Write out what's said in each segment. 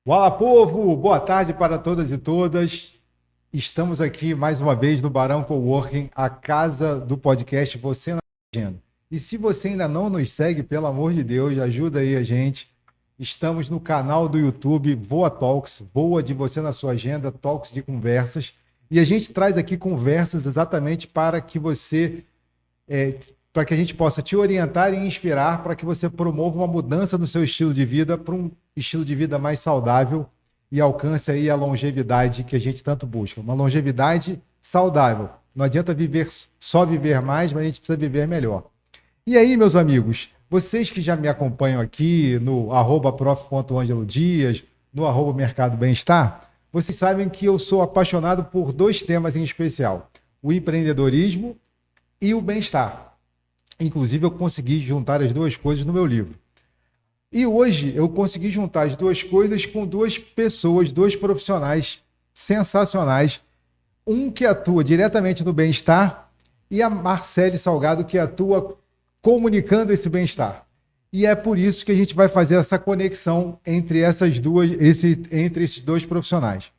Olá, povo! Boa tarde para todas e todas. Estamos aqui mais uma vez no Barão Coworking, a casa do podcast Você na Agenda. E se você ainda não nos segue, pelo amor de Deus, ajuda aí a gente. Estamos no canal do YouTube Voa Talks, Voa de Você na Sua Agenda, Talks de conversas. E a gente traz aqui conversas exatamente para que você é, para que a gente possa te orientar e inspirar para que você promova uma mudança no seu estilo de vida para um estilo de vida mais saudável e alcance aí a longevidade que a gente tanto busca. Uma longevidade saudável. Não adianta viver só viver mais, mas a gente precisa viver melhor. E aí, meus amigos, vocês que já me acompanham aqui no @prof.angelodias, no @mercado bem-estar, vocês sabem que eu sou apaixonado por dois temas em especial: o empreendedorismo e o bem-estar. Inclusive, eu consegui juntar as duas coisas no meu livro. E hoje eu consegui juntar as duas coisas com duas pessoas, dois profissionais sensacionais. Um que atua diretamente no bem-estar e a Marcele Salgado que atua comunicando esse bem-estar. E é por isso que a gente vai fazer essa conexão entre essas duas, entre esses dois profissionais.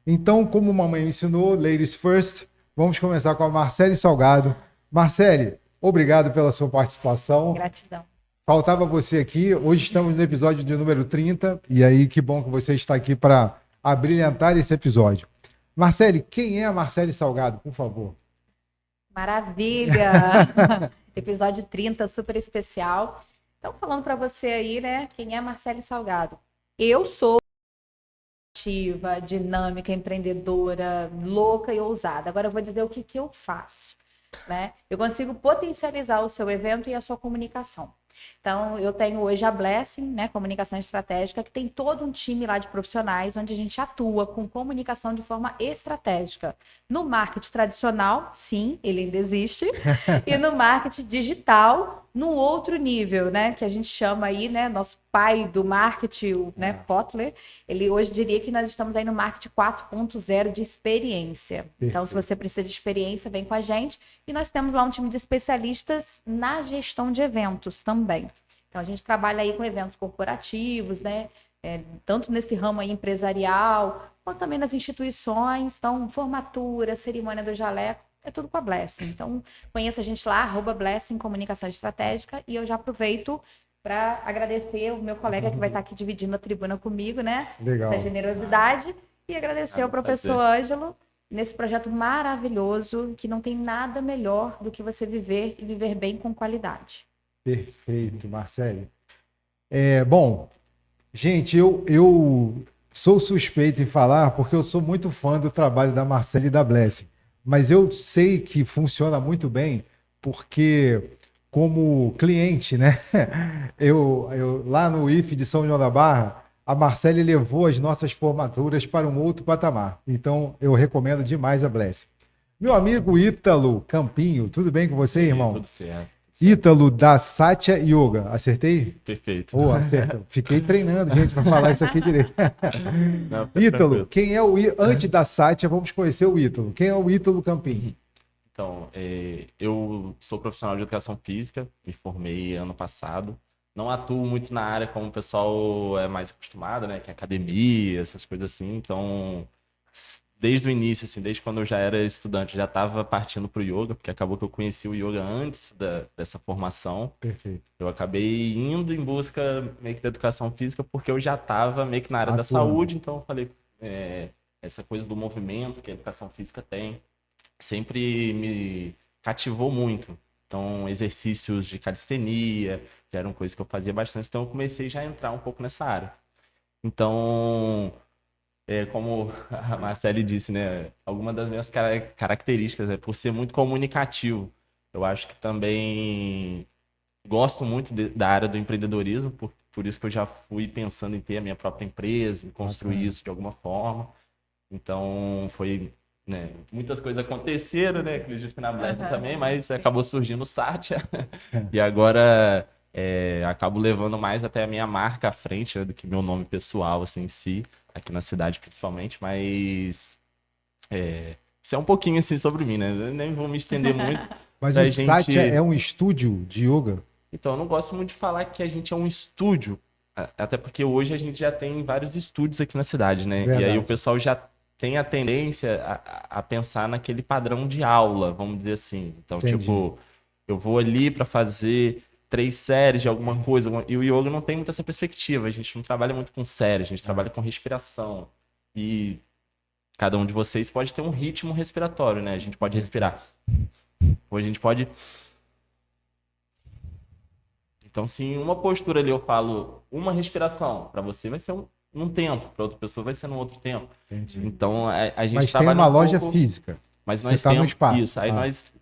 Então, como a mamãe me ensinou, ladies first, vamos começar com a Marcele Salgado. Marcele, obrigado pela sua participação. Gratidão. Faltava você aqui. Hoje estamos no episódio de número 30. E aí, que bom que você está aqui para abrilhantar esse episódio. Marcele, quem é a Marcele Salgado, por favor? Maravilha! Episódio 30, super especial. Então, falando para você aí, né, quem é Marcele Salgado? Eu sou ativa, dinâmica, empreendedora, louca e ousada. Agora eu vou dizer o que eu faço, né? Eu consigo potencializar o seu evento e a sua comunicação. Então, eu tenho hoje a Blessing, né, comunicação estratégica, que tem todo um time lá de profissionais, onde a gente atua com comunicação de forma estratégica. No marketing tradicional, sim, ele ainda existe, e no marketing digital, no outro nível, né, que a gente chama aí, né, nosso pai do marketing, o, né, Kotler, ele hoje diria que nós estamos aí no marketing 4.0 de experiência. Então, se você precisa de experiência, vem com a gente. E nós temos lá um time de especialistas na gestão de eventos também. Então, a gente trabalha aí com eventos corporativos, né? Tanto nesse ramo aí empresarial, quanto também nas instituições. Então, formatura, cerimônia do jaleco, é tudo com a Blessing. Então, conheça a gente lá, @Blessing Comunicação Estratégica. E eu já aproveito para agradecer o meu colega que vai estar aqui dividindo a tribuna comigo, né? Legal. Essa generosidade. E agradecer ao professor Ângelo nesse projeto maravilhoso, que não tem nada melhor do que você viver e viver bem com qualidade. Perfeito, Marcele. Bom, gente, eu sou suspeito em falar porque eu sou muito fã do trabalho da Marcele e da Blessing, mas eu sei que funciona muito bem porque, como cliente, né? Eu lá no IF de São João da Barra, a Marcele levou as nossas formaturas para um outro patamar. Então, eu recomendo demais a Blessing. Meu amigo Ítalo Campinho, tudo bem com você, irmão? Tudo certo. Ítalo da Satya Yoga, acertei? Perfeito. Oh, acerta. Fiquei treinando, gente, para falar isso aqui direito. Não, tá Ítalo, tranquilo. quem é antes da Satya, vamos conhecer o Ítalo. Quem é o Ítalo Campinho? Então, eu sou profissional de educação física, me formei ano passado. Não atuo muito na área como o pessoal é mais acostumado, né? Que é academia, essas coisas assim. Então, desde o início, assim, desde quando eu já era estudante, já estava partindo para o yoga, porque acabou que eu conheci o yoga antes dessa formação. Perfeito. Eu acabei indo em busca meio que da educação física, porque eu já estava meio que na área da Atuando. saúde, então eu falei, essa coisa do movimento que a educação física tem, sempre me cativou muito. Então, exercícios de calistenia já eram coisas que eu fazia bastante, então eu comecei já a entrar um pouco nessa área. Então, como a Marcele disse, né, alguma das minhas características é por ser muito comunicativo. Eu acho que também gosto muito da área do empreendedorismo, por isso que eu já fui pensando em ter a minha própria empresa, em construir isso de alguma forma. Então, foi, né, muitas coisas aconteceram, né? Acredito que na Blessing também, mas acabou surgindo o Satya. E agora acabo levando mais até a minha marca à frente, né, do que meu nome pessoal, assim, em si, aqui na cidade principalmente, mas isso é um pouquinho, assim, sobre mim, né? Eu nem vou me estender muito Mas pra o Satya gente... é um estúdio de yoga? Então, eu não gosto muito de falar que a gente é um estúdio, Até porque hoje a gente já tem vários estúdios aqui na cidade, né? E aí Verdade. o pessoal já tem a tendência a pensar naquele padrão de aula, vamos dizer assim. Então, Entendi. tipo, eu vou ali para fazer 3 séries de alguma coisa, e o yoga não tem muito essa perspectiva. A gente não trabalha muito com séries, a gente trabalha com respiração. E cada um de vocês pode ter um ritmo respiratório, né? A gente pode respirar. Ou a gente pode. Então, se em uma postura ali eu falo uma respiração, para você vai ser num tempo, para outra pessoa vai ser num outro tempo. Entendi. Então, a gente Mas tem trabalha uma um loja pouco, física. mas Você nós está no temos espaço. isso. Aí nós.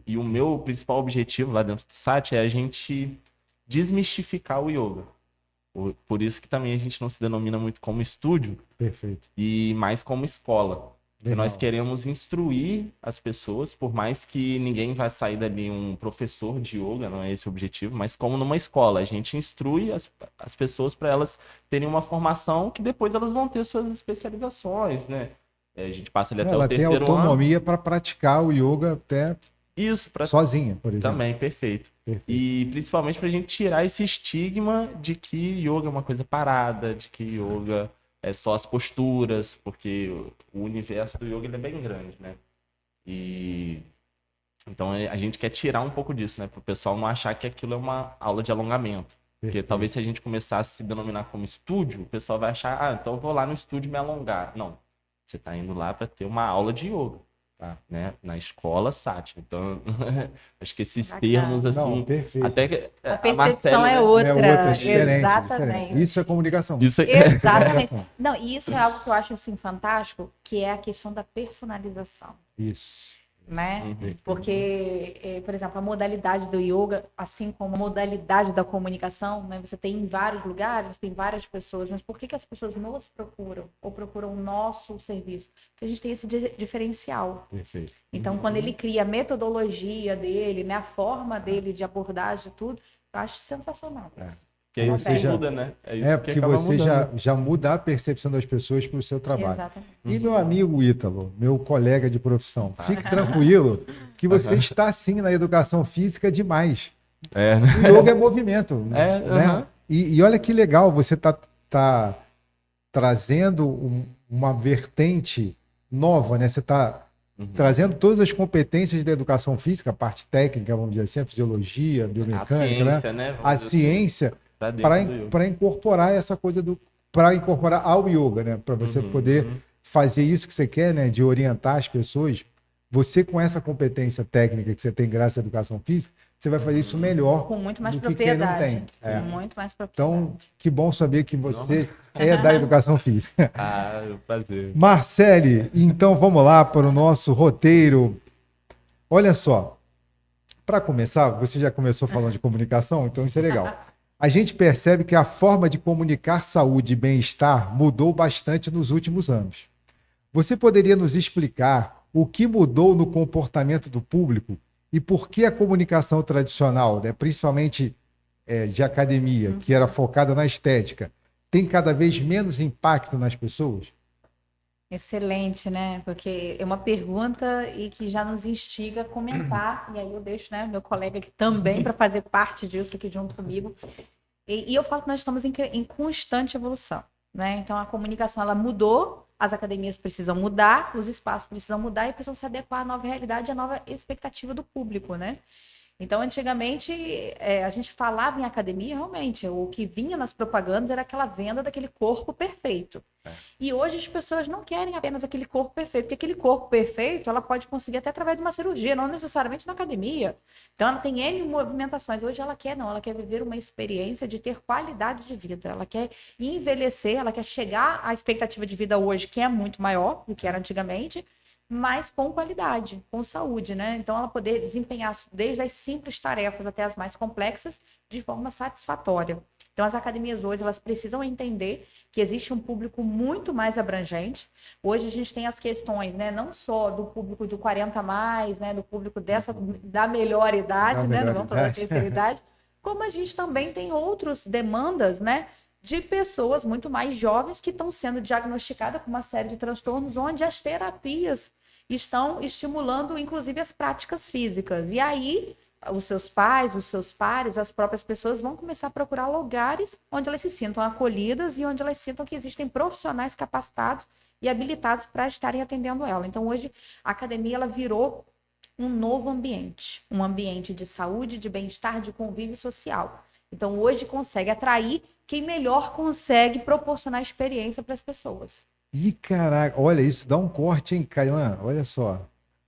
E o meu principal objetivo lá dentro do site é a gente desmistificar o yoga. Por isso que também a gente não se denomina muito como estúdio Perfeito. e mais como escola. Porque Legal. nós queremos instruir as pessoas, por mais que ninguém vai sair dali um professor de yoga, não é esse o objetivo, mas como numa escola, a gente instrui as pessoas para elas terem uma formação que depois elas vão ter suas especializações, né? A gente passa ali até o Ela tem terceiro ano. autonomia para praticar o yoga até Isso, para sozinha, por exemplo. também, perfeito. Perfeito. E principalmente para a gente tirar esse estigma de que yoga é uma coisa parada, de que yoga é só as posturas, porque o universo do yoga ele é bem grande, né? E então a gente quer tirar um pouco disso, né? Para o pessoal não achar que aquilo é uma aula de alongamento. Porque Perfeito. talvez se a gente começasse a se denominar como estúdio, o pessoal vai achar, então eu vou lá no estúdio me alongar. Não, você está indo lá para ter uma aula de yoga. Tá. Né? Na escola Sátiva. Então, acho que esses Bacana. termos, assim. Não, perfeito. Até que A a percepção Marcele, é né? outra. É outra, diferente, Exatamente. diferente. Isso é comunicação. Isso Exatamente. Não, e isso é algo que eu acho assim fantástico, que é a questão da personalização, Isso. né? Uhum. Porque, por exemplo, a modalidade do yoga, assim como a modalidade da comunicação, né? Você tem em vários lugares, tem várias pessoas, mas por que as pessoas nos procuram ou procuram o nosso serviço? Porque a gente tem esse diferencial. Perfeito. Então, quando ele cria a metodologia dele, né, a forma dele de abordagem e tudo, eu acho sensacional. Que aí Você você já- muda, né? É isso É, que porque acaba você mudando. já muda a percepção das pessoas para o seu trabalho. Exatamente. E meu amigo Ítalo, meu colega de profissão, fique tranquilo que você está sim na educação física demais. É, O yoga é movimento, É, né? aham. E olha que legal, você tá trazendo uma vertente nova, né? Você está trazendo todas as competências da educação física, a parte técnica, vamos dizer assim, a fisiologia, a a biomecânica, né? ciência, né? Vamos A dizer assim, ciência tá dentro do yoga. para incorporar essa coisa para incorporar ao yoga, né? Para você poder fazer isso que você quer, né? De orientar as pessoas. Você com essa competência técnica que você tem graças à educação física, você vai fazer isso melhor Com muito mais do que quem não propriedade. tem. É. Com muito mais propriedade. Então, que bom saber que você é da educação física. Ah, é um prazer. Marcele, então vamos lá para o nosso roteiro. Olha só, para começar, você já começou falando de comunicação, então isso é legal. A gente percebe que a forma de comunicar saúde e bem-estar mudou bastante nos últimos anos. Você poderia nos explicar o que mudou no comportamento do público e por que a comunicação tradicional, né, principalmente de academia, que era focada na estética, tem cada vez menos impacto nas pessoas? Excelente, né? Porque é uma pergunta e que já nos instiga a comentar, e aí eu deixo, né, meu colega aqui também para fazer parte disso aqui junto comigo. E eu falo que nós estamos em constante evolução, né? Então a comunicação ela mudou, as academias precisam mudar, os espaços precisam mudar e precisam se adequar à nova realidade, à nova expectativa do público, né? Então, antigamente, a gente falava em academia, realmente, o que vinha nas propagandas era aquela venda daquele corpo perfeito. E hoje as pessoas não querem apenas aquele corpo perfeito, porque aquele corpo perfeito ela pode conseguir até através de uma cirurgia, não necessariamente na academia. Então, ela tem N movimentações. Hoje ela quer viver uma experiência de ter qualidade de vida. Ela quer envelhecer, ela quer chegar à expectativa de vida hoje, que é muito maior do que era antigamente, mas com qualidade, com saúde, né? Então, ela poder desempenhar desde as simples tarefas até as mais complexas de forma satisfatória. Então, as academias hoje, elas precisam entender que existe um público muito mais abrangente. Hoje, a gente tem as questões, né? Não só do público de 40 a mais, né? Do público da melhor idade, né? Não vamos falar da terceira idade. Como a gente também tem outras demandas, né? De pessoas muito mais jovens que estão sendo diagnosticadas com uma série de transtornos, onde as terapias estão estimulando, inclusive, as práticas físicas. E aí, os seus pais, os seus pares, as próprias pessoas vão começar a procurar lugares onde elas se sintam acolhidas e onde elas sintam que existem profissionais capacitados e habilitados para estarem atendendo ela. Então, hoje, a academia ela virou um novo ambiente, um ambiente de saúde, de bem-estar, de convívio social. Então, hoje consegue atrair quem melhor consegue proporcionar experiência para as pessoas. Ih, caraca, olha, isso dá um corte, hein, Cailan? Olha só.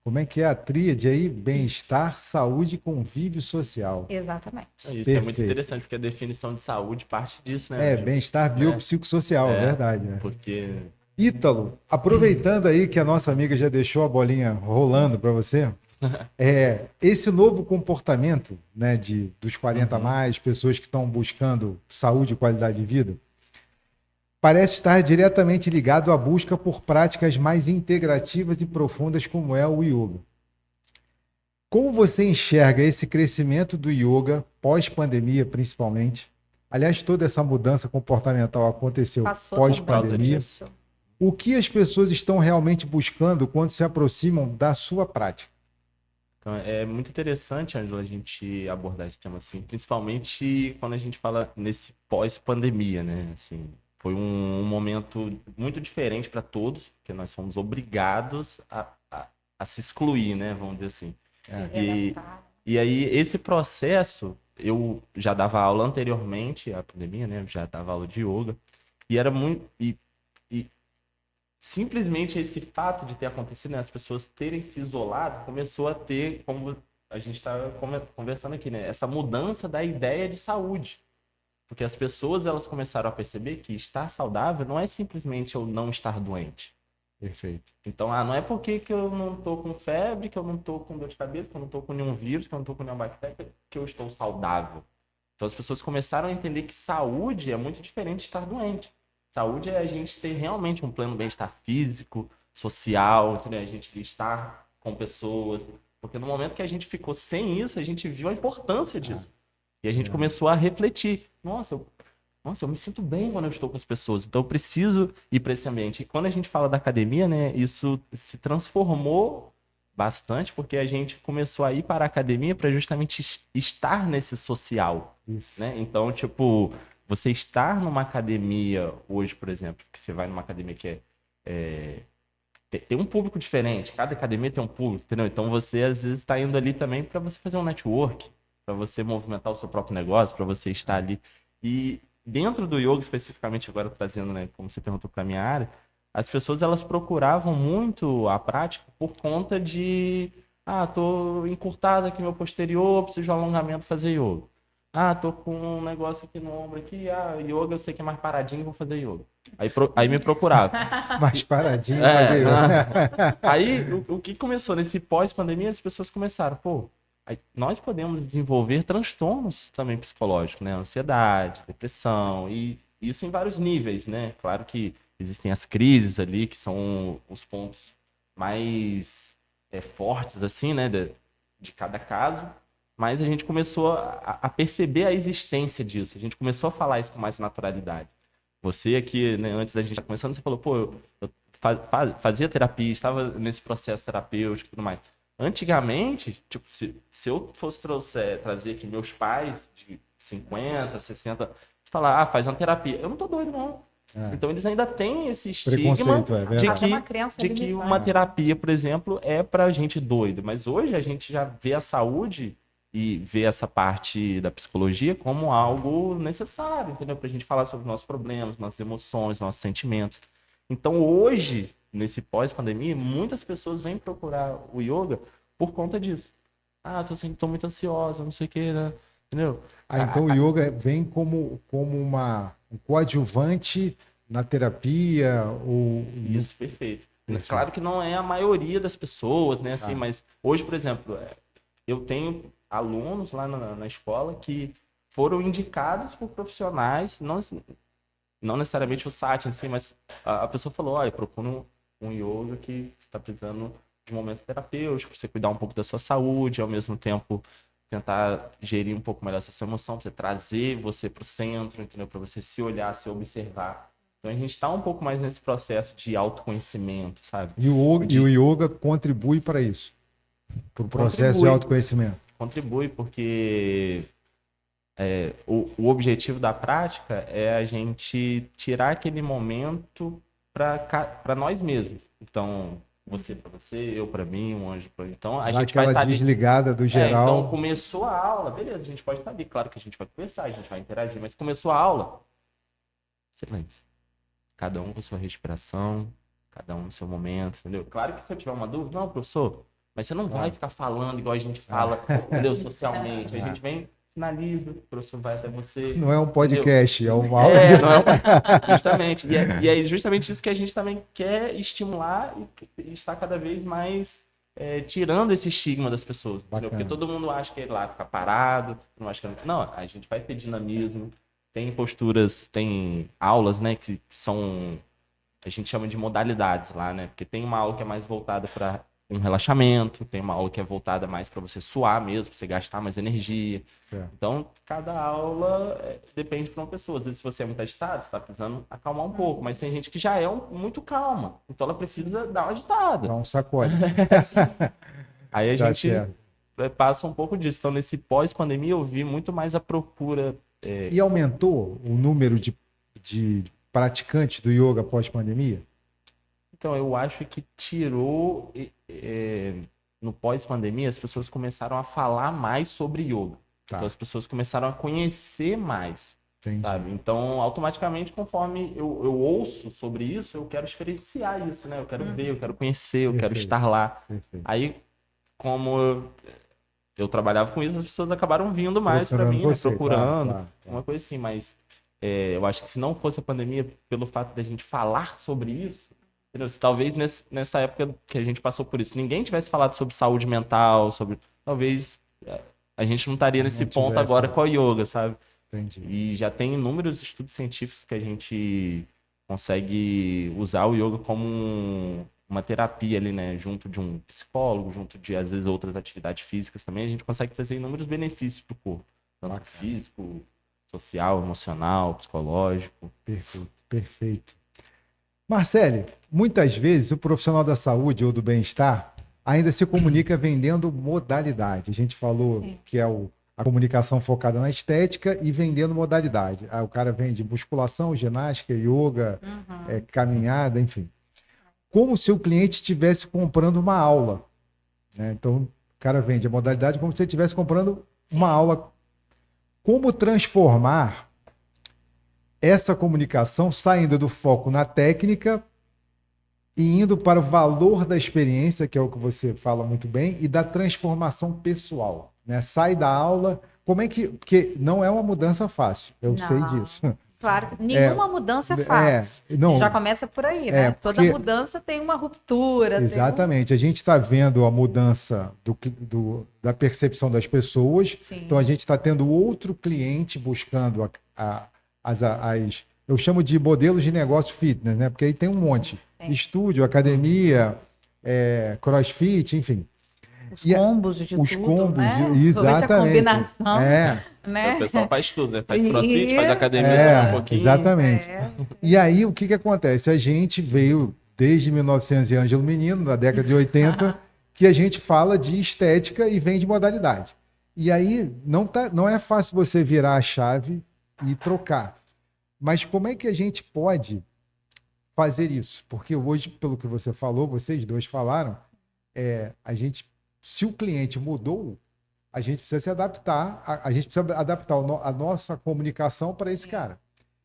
Como é que é a tríade aí? Bem-estar, saúde e convívio social. Exatamente. Isso é muito Perfeito. interessante, porque a definição de saúde parte disso, né? Bem-estar biopsicossocial, verdade. Né? Porque Ítalo, aproveitando aí que a nossa amiga já deixou a bolinha rolando para você, esse novo comportamento, né, dos 40 a mais, pessoas que estão buscando saúde e qualidade de vida, parece estar diretamente ligado à busca por práticas mais integrativas e profundas, como é o yoga. Como você enxerga esse crescimento do yoga pós-pandemia, principalmente? Aliás, toda essa mudança comportamental aconteceu Passou também pós-pandemia. disso. O que as pessoas estão realmente buscando quando se aproximam da sua prática? então, é muito interessante, Ângela, a gente abordar esse tema assim, principalmente quando a gente fala nesse pós-pandemia, né? Assim, foi um momento muito diferente para todos, porque nós fomos obrigados a se excluir, né? Vamos dizer assim. E aí, esse processo, eu já dava aula anteriormente à pandemia, né? Eu já dava aula de yoga, e era muito. E simplesmente esse fato de ter acontecido, né, as pessoas terem se isolado, começou a ter, como a gente está conversando aqui, né, essa mudança da ideia de saúde. Porque as pessoas elas começaram a perceber que estar saudável não é simplesmente eu não estar doente. Perfeito. Então, não é porque que eu não estou com febre, que eu não estou com dor de cabeça, que eu não estou com nenhum vírus, que eu não estou com nenhuma bactéria, que eu estou saudável. Então, as pessoas começaram a entender que saúde é muito diferente de estar doente. Saúde é a gente ter realmente um pleno bem-estar físico, social, entendeu? A gente estar com pessoas. Porque no momento que a gente ficou sem isso, a gente viu a importância disso. E a gente começou a refletir. Nossa, eu me sinto bem quando eu estou com as pessoas. Então eu preciso ir para esse ambiente. E quando a gente fala da academia, né, isso se transformou bastante, porque a gente começou a ir para a academia para justamente estar nesse social. Isso. Né? Então, tipo, você estar numa academia hoje, por exemplo, que você vai numa academia que tem um público diferente, cada academia tem um público, entendeu? Então você às vezes está indo ali também para você fazer um network, para você movimentar o seu próprio negócio, para você estar ali. E dentro do yoga, especificamente agora trazendo, né, como você perguntou para a minha área, as pessoas elas procuravam muito a prática por conta de tô encurtado aqui meu posterior, preciso de um alongamento, fazer yoga. Tô com um negócio aqui no ombro aqui, yoga eu sei que é mais paradinho, vou fazer yoga. Aí me procurava. Mais paradinho, fazer yoga. Aí o que começou nesse pós-pandemia, as pessoas começaram, nós podemos desenvolver transtornos também psicológicos, né? Ansiedade, depressão, e isso em vários níveis, né? Claro que existem as crises ali, que são os pontos mais fortes, assim, né? De cada caso, mas a gente começou a perceber a existência disso, a gente começou a falar isso com mais naturalidade. Você aqui, né, antes da gente estar começando, você falou, eu fazia terapia, estava nesse processo terapêutico e tudo mais. Antigamente, tipo, se eu fosse trazer aqui meus pais de 50, 60, falar, faz uma terapia. Eu não tô doido, não. Então, eles ainda têm esse estigma de que uma terapia, por exemplo, é pra gente doido. Mas hoje a gente já vê a saúde e vê essa parte da psicologia como algo necessário, entendeu? Pra gente falar sobre nossos problemas, nossas emoções, nossos sentimentos. Então, hoje, nesse pós-pandemia, muitas pessoas vêm procurar o yoga por conta disso. Tô muito ansiosa, não sei o que, né? Entendeu? Então o yoga vem como um coadjuvante na terapia? Isso, perfeito. Claro que não é a maioria das pessoas, né? Assim, mas hoje, por exemplo, eu tenho alunos lá na escola que foram indicados por profissionais, não necessariamente o site em si, mas a pessoa falou, olha, procura um yoga que está precisando de um momento terapêutico, para você cuidar um pouco da sua saúde, ao mesmo tempo tentar gerir um pouco melhor essa sua emoção, para você trazer você para o centro, entendeu? Para você se olhar, se observar. Então a gente está um pouco mais nesse processo de autoconhecimento, sabe? E o yoga contribui para isso, para o processo de autoconhecimento. contribui, porque o objetivo da prática é a gente tirar aquele momento para nós mesmos. Então, você para você, eu para mim, um anjo para mim. Então, a Dá gente vai aquela estar ali. desligada do geral. Então, começou a aula, beleza, a gente pode estar ali. Claro que a gente vai conversar, a gente vai interagir, mas começou a aula, silêncio. Cada um com sua respiração, cada um no seu momento, entendeu? Claro que se eu tiver uma dúvida, não, professor, mas você não vai ficar falando igual a gente fala, entendeu? Socialmente. A gente vem, finaliza, o professor vai até você. Não é um podcast, entendeu? é uma aula de... Não é justamente. E é justamente isso que a gente também quer estimular e está cada vez mais tirando esse estigma das pessoas. Entendeu? Porque todo mundo acha que é lá ficar parado, não acha que... Não, a gente vai ter dinamismo, tem posturas, tem aulas, né, que são... A gente chama de modalidades lá, né? Porque tem uma aula que é mais voltada para um relaxamento, tem uma aula que é voltada mais para você suar mesmo, para você gastar mais energia. Certo. Então, cada aula depende para uma pessoa. Às vezes, se você é muito agitado, você está precisando acalmar um pouco, mas tem gente que já é muito calma, então ela precisa dar uma agitada. Dá um sacode. Aí a Tá gente passa um pouco disso. Então, nesse pós-pandemia, eu vi muito mais a procura. E aumentou o número de praticantes do yoga pós-pandemia? Então, eu acho que tirou, no pós-pandemia, as pessoas começaram a falar mais sobre yoga. Tá. Então, as pessoas começaram a conhecer mais, Entendi. sabe? Então, automaticamente, conforme eu ouço sobre isso, eu quero experienciar isso, né? Eu quero ver, eu quero conhecer, eu quero estar lá. Perfeito. Aí, como eu trabalhava com isso, as pessoas acabaram vindo mais para mim, né? Procurando, tá. uma coisa assim. Mas eu acho que se não fosse a pandemia, pelo fato da gente falar sobre isso, entendeu? Se talvez nessa época que a gente passou por isso, ninguém tivesse falado sobre saúde mental, talvez a gente não estaria nesse ponto agora com a yoga, sabe? Entendi. E já tem inúmeros estudos científicos que a gente consegue usar o yoga como uma terapia ali, né? Junto de um psicólogo, junto de, às vezes, outras atividades físicas também, a gente consegue trazer inúmeros benefícios para o corpo. Tanto Bacana. físico, social, emocional, psicológico. Perfeito. Marcele, muitas vezes o profissional da saúde ou do bem-estar ainda se comunica vendendo modalidade. A gente falou que é a comunicação focada na estética e vendendo modalidade. Aí o cara vende musculação, ginástica, yoga, caminhada, enfim. Como se o cliente estivesse comprando uma aula, né? Então, o cara vende a modalidade como se ele estivesse comprando uma aula. Como transformar essa comunicação saindo do foco na técnica e indo para o valor da experiência, que é o que você fala muito bem, e da transformação pessoal, né? Sai da aula, como é que... Porque não é uma mudança fácil, eu sei disso. Claro, nenhuma mudança é fácil. Não, já começa por aí, né? Toda mudança tem uma ruptura. Exatamente. A gente está vendo a mudança da percepção das pessoas. Sim. Então, a gente está tendo outro cliente buscando eu chamo de modelos de negócio fitness, né? Porque aí tem um monte. Sim. Estúdio, academia, crossfit, enfim. Os combos de os tudo, combos, né? exatamente. A combinação, né? O pessoal faz tudo, né? Faz crossfit, faz academia um pouquinho. Exatamente. E aí, o que acontece? A gente veio desde 1900 e Ângelo Menino, na década de 80, que a gente fala de estética e vende modalidade. E aí, não é fácil você virar a chave e trocar. Mas como é que a gente pode fazer isso? Porque hoje, pelo que você falou, vocês dois falaram, se o cliente mudou, a gente precisa se adaptar, a gente precisa adaptar a nossa comunicação para esse cara.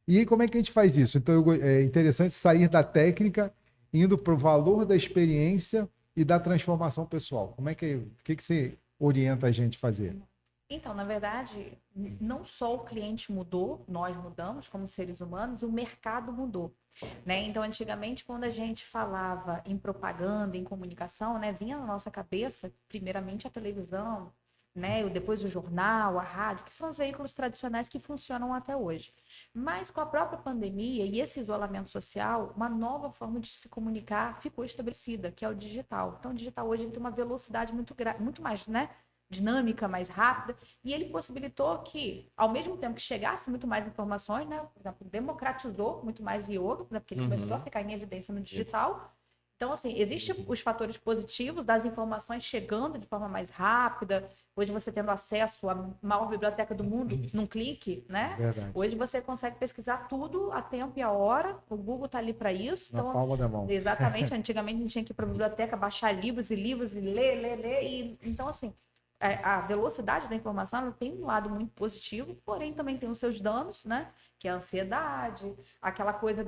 E aí, como é que a gente faz isso? Então, é interessante sair da técnica, indo para o valor da experiência e da transformação pessoal. O que você orienta a gente a fazer? Então, na verdade, não só o cliente mudou, nós mudamos como seres humanos, o mercado mudou, né? Então, antigamente, quando a gente falava em propaganda, em comunicação, né, vinha na nossa cabeça, primeiramente, a televisão, né, depois o jornal, a rádio, que são os veículos tradicionais que funcionam até hoje. Mas com a própria pandemia e esse isolamento social, uma nova forma de se comunicar ficou estabelecida, que é o digital. Então, o digital hoje tem uma velocidade muito mais, né, dinâmica, mais rápida, e ele possibilitou que, ao mesmo tempo que chegasse muito mais informações, né, por exemplo, democratizou muito mais o yoga, né, porque ele começou a ficar em evidência no digital, Então, assim, existem os fatores positivos das informações chegando de forma mais rápida, hoje você tendo acesso à maior biblioteca do mundo num clique, né? Verdade. Hoje você consegue pesquisar tudo a tempo e a hora, o Google está ali para isso. Na Então, palma da mão. exatamente, antigamente a gente tinha que ir para a biblioteca, baixar livros e ler. Então, assim, a velocidade da informação ela tem um lado muito positivo, porém também tem os seus danos, né? Que é a ansiedade, aquela coisa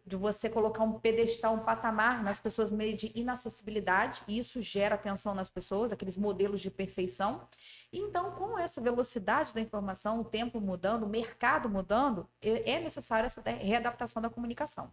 de você colocar um pedestal, um patamar nas pessoas meio de inacessibilidade, e isso gera tensão nas pessoas, aqueles modelos de perfeição. Então, com essa velocidade da informação, o tempo mudando, o mercado mudando, é necessária essa readaptação da comunicação.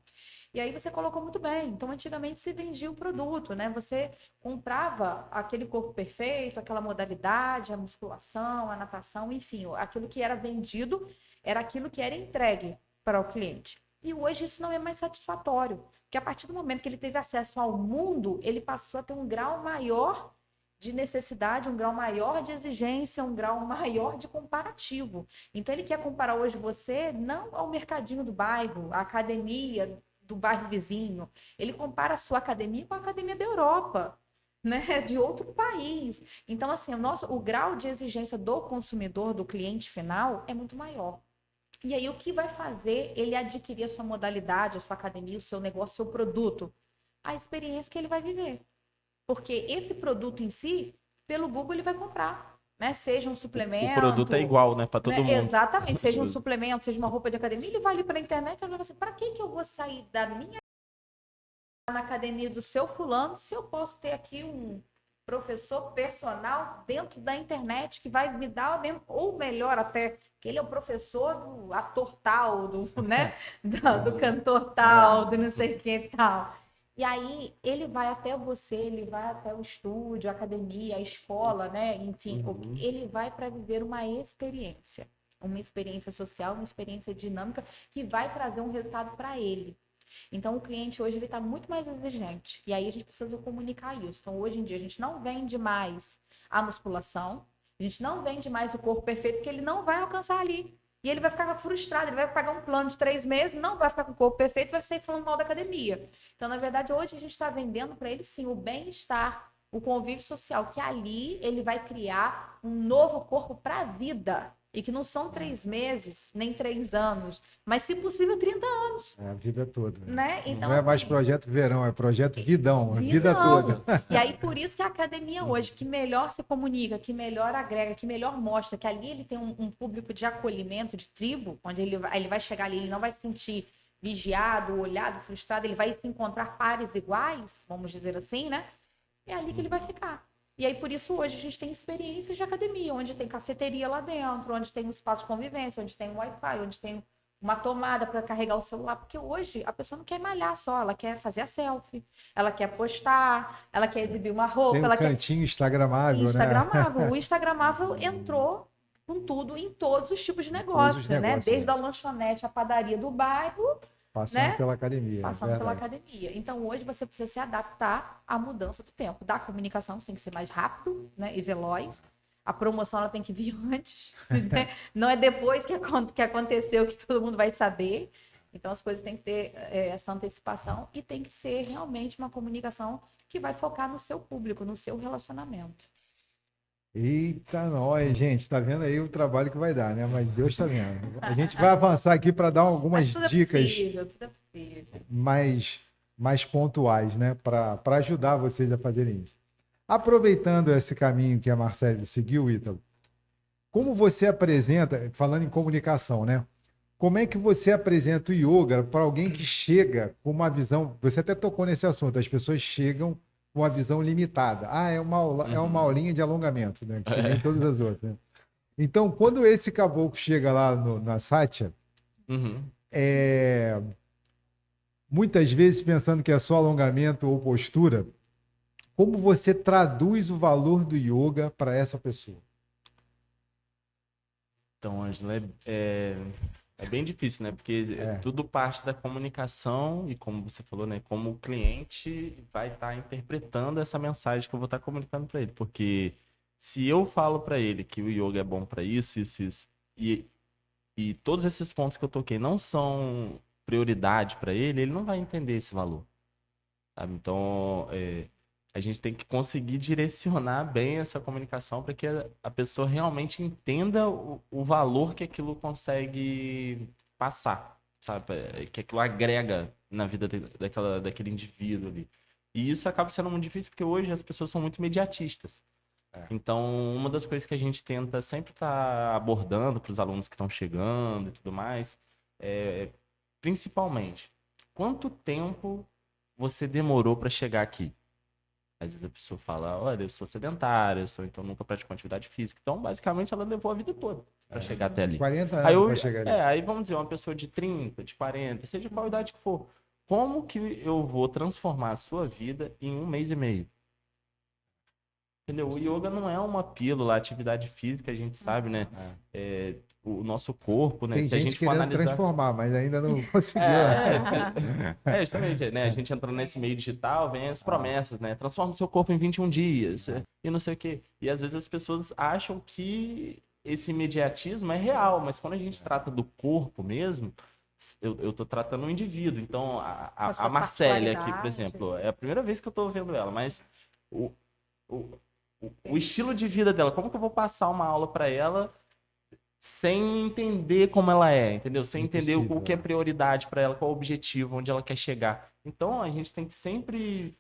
E aí você colocou muito bem. Então, antigamente se vendia o produto, né? Você comprava aquele corpo perfeito, aquela modalidade, a musculação, a natação, enfim, aquilo que era vendido era aquilo que era entregue para o cliente. E hoje isso não é mais satisfatório, porque a partir do momento que ele teve acesso ao mundo, ele passou a ter um grau maior de necessidade, um grau maior de exigência, um grau maior de comparativo. Então ele quer comparar hoje você não ao mercadinho do bairro, à academia do bairro vizinho. Ele compara a sua academia com a academia da Europa, né, de outro país. Então, assim, o grau de exigência do consumidor, do cliente final, é muito maior. E aí, o que vai fazer ele adquirir a sua modalidade, a sua academia, o seu negócio, o seu produto? A experiência que ele vai viver. Porque esse produto em si, pelo Google, ele vai comprar. Né? Seja um suplemento. O produto é igual, né? Para todo né? mundo. Exatamente. Seja um suplemento, seja uma roupa de academia, ele vai ali para a internet e vai assim, para que eu vou sair da minha na academia do seu fulano se eu posso ter aqui um professor personal dentro da internet que vai me dar o mesmo, ou melhor até, que ele é o professor do ator tal, né? do cantor tal, do não sei o que tal. E aí ele vai até você, ele vai até o estúdio, a academia, a escola, né? Enfim, ele vai para viver uma experiência social, uma experiência dinâmica que vai trazer um resultado para ele. Então, o cliente hoje ele está muito mais exigente. E aí a gente precisa comunicar isso. Então, hoje em dia, a gente não vende mais a musculação, a gente não vende mais o corpo perfeito, porque ele não vai alcançar ali. E ele vai ficar frustrado, ele vai pagar um plano de 3 meses, não vai ficar com o corpo perfeito, vai sair falando mal da academia. Então, na verdade, hoje a gente está vendendo para ele, sim, o bem-estar, o convívio social, que ali ele vai criar um novo corpo para a vida. E que não são 3 meses, nem 3 anos, mas, se possível, 30 anos. É a vida toda. Né? Então, não é mais assim, projeto verão, é projeto vidão, a vida toda. E aí, por isso que a academia hoje, que melhor se comunica, que melhor agrega, que melhor mostra, que ali ele tem um público de acolhimento, de tribo, onde ele vai chegar ali, ele não vai se sentir vigiado, olhado, frustrado, ele vai se encontrar pares iguais, vamos dizer assim, né? É ali que ele vai ficar. E aí, por isso, hoje a gente tem experiências de academia, onde tem cafeteria lá dentro, onde tem um espaço de convivência, onde tem um Wi-Fi, onde tem uma tomada para carregar o celular. Porque hoje a pessoa não quer malhar só, ela quer fazer a selfie, ela quer postar, ela quer exibir uma roupa. Tem ela cantinho quer... instagramável, Instagramável. né? O Instagramável entrou com tudo em todos os tipos de negócio, né? Desde a lanchonete, a padaria do bairro, passando né? Pela academia. Passando pela academia. Então, hoje você precisa se adaptar à mudança do tempo. Da comunicação, você tem que ser mais rápido, né? E veloz. A promoção ela tem que vir antes, né? Não é depois que aconteceu que todo mundo vai saber. Então, as coisas têm que ter essa antecipação e tem que ser realmente uma comunicação que vai focar no seu público, no seu relacionamento. Eita, nós, gente, tá vendo aí o trabalho que vai dar, né? Mas Deus tá vendo. A gente vai avançar aqui para dar algumas dicas tudo é possível. mais pontuais, né? Para ajudar vocês a fazerem isso. Aproveitando esse caminho que a Marcele seguiu, Ítalo, como você apresenta, falando em comunicação, né? Como é que você apresenta o yoga para alguém que chega com uma visão? Você até tocou nesse assunto, as pessoas chegam com uma visão limitada. Ah, é uma aulinha de alongamento, né? Que nem todas as outras. Né? Então, quando esse caboclo chega lá na Satya, muitas vezes pensando que é só alongamento ou postura, como você traduz o valor do yoga para essa pessoa? Então, Ângela, é bem difícil, né? Porque tudo parte da comunicação e, como você falou, né? Como o cliente vai estar interpretando essa mensagem que eu vou estar comunicando para ele. Porque se eu falo para ele que o yoga é bom para isso, e todos esses pontos que eu toquei não são prioridade para ele, ele não vai entender esse valor. sabe? Então, a gente tem que conseguir direcionar bem essa comunicação para que a pessoa realmente entenda o valor que aquilo consegue passar, sabe? Que aquilo agrega na vida daquele indivíduo ali. E isso acaba sendo muito difícil porque hoje as pessoas são muito imediatistas. Então, uma das coisas que a gente tenta sempre estar abordando para os alunos que estão chegando e tudo mais, principalmente, quanto tempo você demorou para chegar aqui? Às vezes a pessoa fala, olha, eu sou sedentária, então nunca praticou atividade física. Então, basicamente, ela levou a vida toda para chegar até ali. 40 Aí, anos para chegar ali. aí vamos dizer, uma pessoa de 30, de 40, seja qual idade que for, como que eu vou transformar a sua vida em 1 mês e meio? Entendeu? O yoga não é uma pílula, a atividade física, a gente sabe, né? O nosso corpo, né? Tem Se a gente gente for querendo analisar... transformar, mas ainda não conseguiu. né? Justamente, né? A gente entrando nesse meio digital, vem as promessas, né? Transforma o seu corpo em 21 dias, e não sei o quê. E às vezes as pessoas acham que esse imediatismo é real, mas quando a gente trata do corpo mesmo, eu tô tratando um indivíduo. Então, Com as a suas Marcele aqui, por particularidades. exemplo, é a primeira vez que eu tô vendo ela, mas o, o estilo de vida dela, como que eu vou passar uma aula para ela sem entender como ela é, entendeu? Sem entender o que é prioridade para ela, qual é o objetivo, onde ela quer chegar. Então, a gente tem que sempre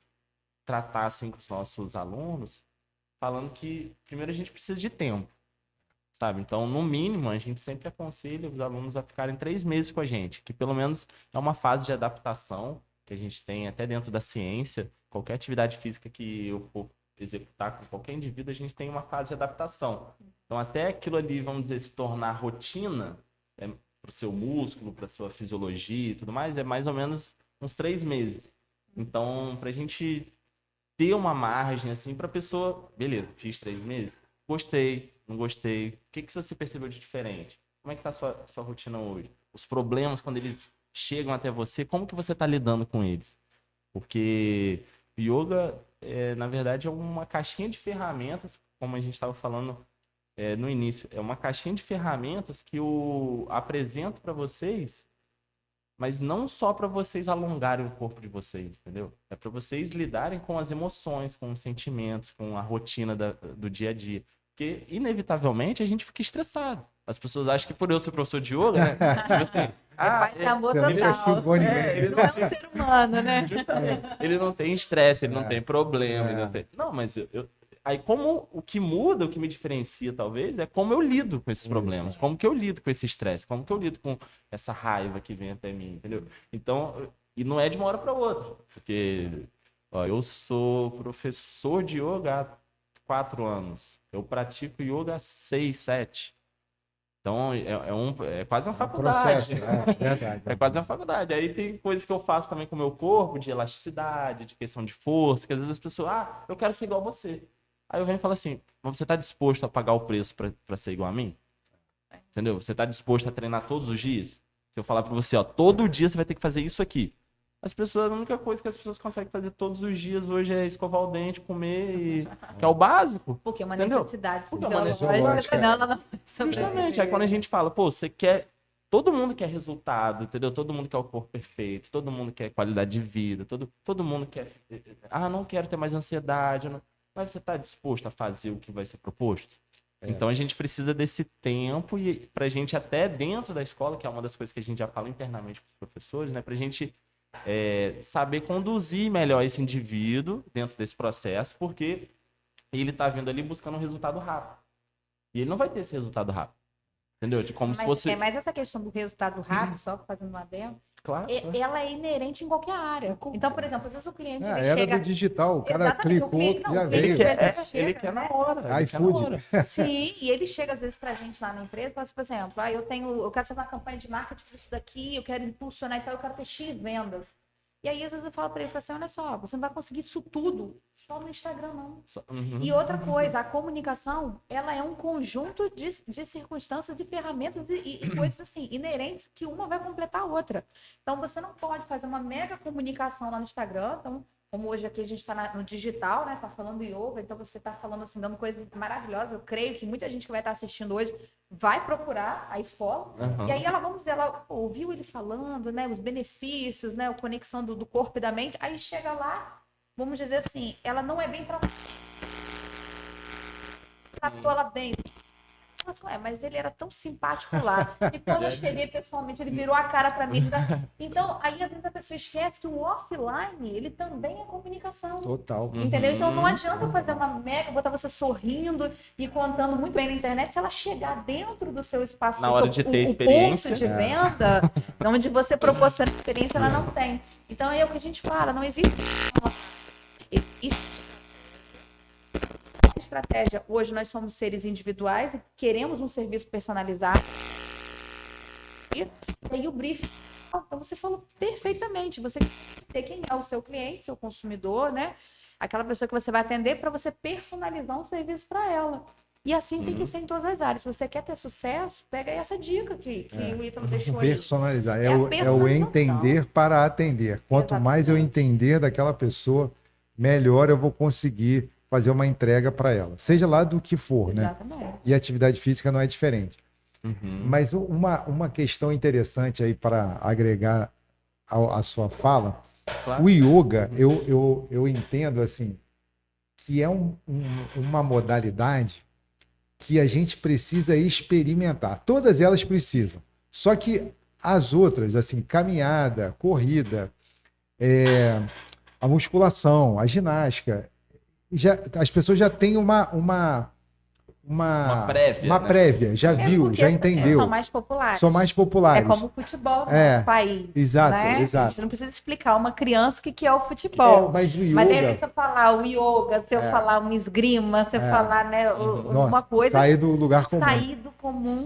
tratar assim com os nossos alunos, falando que primeiro a gente precisa de tempo, sabe? Então, no mínimo, a gente sempre aconselha os alunos a ficarem 3 meses com a gente, que pelo menos é uma fase de adaptação que a gente tem até dentro da ciência. Qualquer atividade física que eu for executar com qualquer indivíduo, a gente tem uma fase de adaptação. Então, até aquilo ali, vamos dizer, se tornar rotina para o seu músculo, para a sua fisiologia e tudo mais, é mais ou menos uns 3 meses. Então, para a gente ter uma margem assim para a pessoa, beleza, fiz 3 meses, gostei, não gostei, o que você percebeu de diferente? Como é que está a sua rotina hoje? Os problemas, quando eles chegam até você, como que você está lidando com eles? Porque yoga, na verdade, é uma caixinha de ferramentas, como a gente estava falando no início, é uma caixinha de ferramentas que eu apresento para vocês, mas não só para vocês alongarem o corpo de vocês, entendeu? É para vocês lidarem com as emoções, com os sentimentos, com a rotina do dia a dia. Porque, inevitavelmente, a gente fica estressado. As pessoas acham que por eu ser professor de yoga, né? Tipo assim, Paz e amor você nunca total. xingou ninguém. ele Não é um ser humano, né? Justamente. Ele não tem estresse, ele não tem problema. Ele não, tem... não, mas aí como o que muda, o que me diferencia talvez, é como eu lido com esses problemas, como que eu lido com esse estresse, como que eu lido com essa raiva que vem até mim, entendeu? Então, e não é de uma hora para outra, porque eu sou professor de yoga há 4 anos, eu pratico yoga há 6, 7. Então, é quase uma faculdade. Processo, verdade. É quase uma faculdade. Aí tem coisas que eu faço também com o meu corpo, de elasticidade, de questão de força, que às vezes as pessoas, eu quero ser igual a você. Aí eu venho e falo assim, mas você está disposto a pagar o preço para ser igual a mim? Entendeu? Você está disposto a treinar todos os dias? Se eu falar para você, todo dia você vai ter que fazer isso aqui. As pessoas, a única coisa que as pessoas conseguem fazer todos os dias hoje é escovar o dente, comer, que é o básico. Porque é uma entendeu? necessidade Porque é uma fisiológica, necessidade, senão ela não Justamente. Aí quando a gente fala, você quer... Todo mundo quer resultado, entendeu? Todo mundo quer o corpo perfeito, todo mundo quer qualidade de vida, todo mundo quer... não quero ter mais ansiedade. Não... Mas você está disposto a fazer o que vai ser proposto? Então a gente precisa desse tempo e pra gente até dentro da escola, que é uma das coisas que a gente já fala internamente com os professores, né? Pra gente saber conduzir melhor esse indivíduo dentro desse processo, porque ele tá vindo ali buscando um resultado rápido. E ele não vai ter esse resultado rápido. Entendeu? Como se fosse... Mas essa questão do resultado rápido, só fazendo um adendo, Claro. ela é inerente em qualquer área. Então, por exemplo, às vezes o cliente ele Era chega... do digital, o cara Exatamente, clicou, já o cliente veio. às vezes chega, Ele quer né? na hora. iFood. Sim, e ele chega às vezes pra gente lá na empresa e fala assim, por exemplo, eu quero fazer uma campanha de marketing disso daqui, eu quero impulsionar e tal, eu quero ter X vendas. E aí, às vezes, eu falo para ele, assim, olha só, você não vai conseguir isso tudo só no Instagram, não. E outra coisa, a comunicação, ela é um conjunto de circunstâncias e ferramentas e coisas, assim, inerentes que uma vai completar a outra. Então, você não pode fazer uma mega comunicação lá no Instagram, então, como hoje aqui a gente está no digital, né? Tá falando yoga, então você tá falando assim, dando coisas maravilhosas. Eu creio que muita gente que vai estar assistindo hoje vai procurar a escola. E aí vamos dizer, ela ouviu ele falando, né? Os benefícios, né? A conexão do corpo e da mente. Aí chega lá, vamos dizer assim, ela não é bem tratou ela bem. Mas ele era tão simpático lá. E quando eu cheguei pessoalmente, ele virou a cara para mim. Então, aí às vezes a pessoa esquece que o offline, ele também é comunicação. Total. Entendeu? Então não adianta fazer uma mega, botar você sorrindo e contando muito bem na internet, se ela chegar dentro do seu espaço, na hora de ter experiência, ponto de venda, onde você proporciona experiência, ela não tem. Então é o que a gente fala, não existe estratégia. Hoje nós somos seres individuais e queremos um serviço personalizado. E aí o briefing, então você falou perfeitamente, você tem quem é o seu cliente, seu consumidor, né? Aquela pessoa que você vai atender para você personalizar um serviço para ela. E assim tem que ser em todas as áreas. Se você quer ter sucesso, pega aí essa dica que o Ítalo deixou aí. Personalizar. É o entender para atender. Quanto mais eu entender daquela pessoa, melhor eu vou conseguir fazer uma entrega para ela, seja lá do que for, Exatamente. Né? E a atividade física não é diferente. Mas uma questão interessante aí para agregar a sua fala, claro. O yoga, eu entendo assim, que é uma modalidade que a gente precisa experimentar. Todas elas precisam. Só que as outras, assim, caminhada, corrida, a musculação, a ginástica, as pessoas já têm uma prévia, já viu, já entendeu. São mais populares. São mais populares. É como o futebol no nosso país. Exato, né? exato. A gente não precisa explicar a uma criança o que é o futebol. Mas o yoga... Mas de repente, se eu falar o yoga, se eu falar uma esgrima, se eu falar, né, uma coisa... Sair do lugar comum. Sair do comum.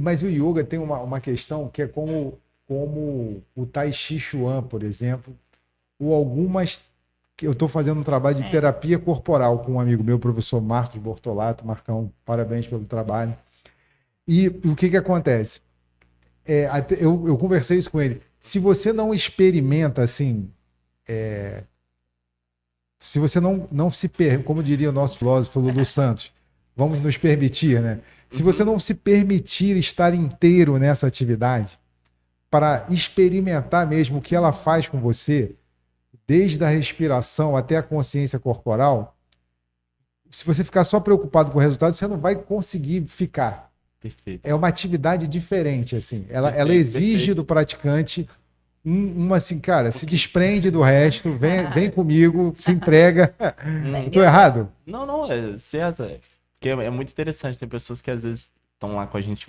Mas o yoga tem uma questão que é como o Tai Chi Chuan, por exemplo, ou algumas... Eu estou fazendo um trabalho de terapia corporal com um amigo meu, professor Marcos Bortolato. Marcão, parabéns pelo trabalho. E o que acontece? Eu conversei isso com ele. Se você não experimenta assim, se você não se como diria o nosso filósofo Lulu Santos, vamos nos permitir, né? Se você não se permitir estar inteiro nessa atividade, para experimentar mesmo o que ela faz com você, desde a respiração até a consciência corporal, se você ficar só preocupado com o resultado, você não vai conseguir ficar. Perfeito. É uma atividade diferente, assim. Ela exige do praticante assim, cara, se desprende do resto, vem comigo, se entrega. Estou errado? Não, é certo. Porque é muito interessante. Tem pessoas que às vezes estão lá com a gente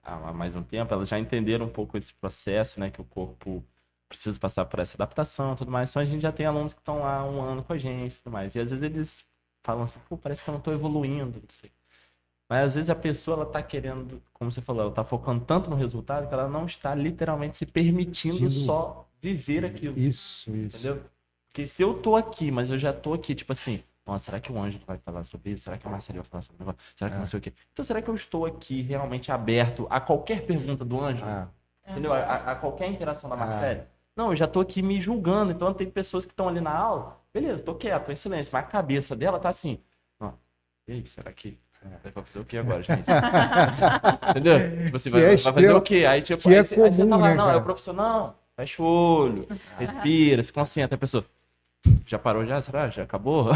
há mais um tempo, elas já entenderam um pouco esse processo, né, que o corpo precisa passar por essa adaptação e tudo mais. Então a gente já tem alunos que estão lá 1 ano com a gente e tudo mais. E às vezes eles falam assim, parece que eu não estou evoluindo, não sei. Mas às vezes a pessoa, ela tá querendo, como você falou, ela tá focando tanto no resultado que ela não está literalmente se permitindo só viver aquilo. Isso. Entendeu? Porque se eu tô aqui, mas eu já tô aqui, tipo assim, nossa, será que o Ângelo vai falar sobre isso? Será que a Marcela vai falar sobre isso? Será que não sei o quê? Então será que eu estou aqui realmente aberto a qualquer pergunta do Ângelo? Entendeu? A qualquer interação da Marcela? Não, eu já tô aqui me julgando. Então tem pessoas que estão ali na aula, beleza, tô quieto, tô em silêncio, mas a cabeça dela tá assim, e aí, será que vai fazer o que agora, gente? Entendeu? Você vai fazer o quê? Aí, tipo, aí você tá lá, não, é o professor, não, fecha o olho, respira, se concentra. A pessoa, já parou já? Será? Já acabou?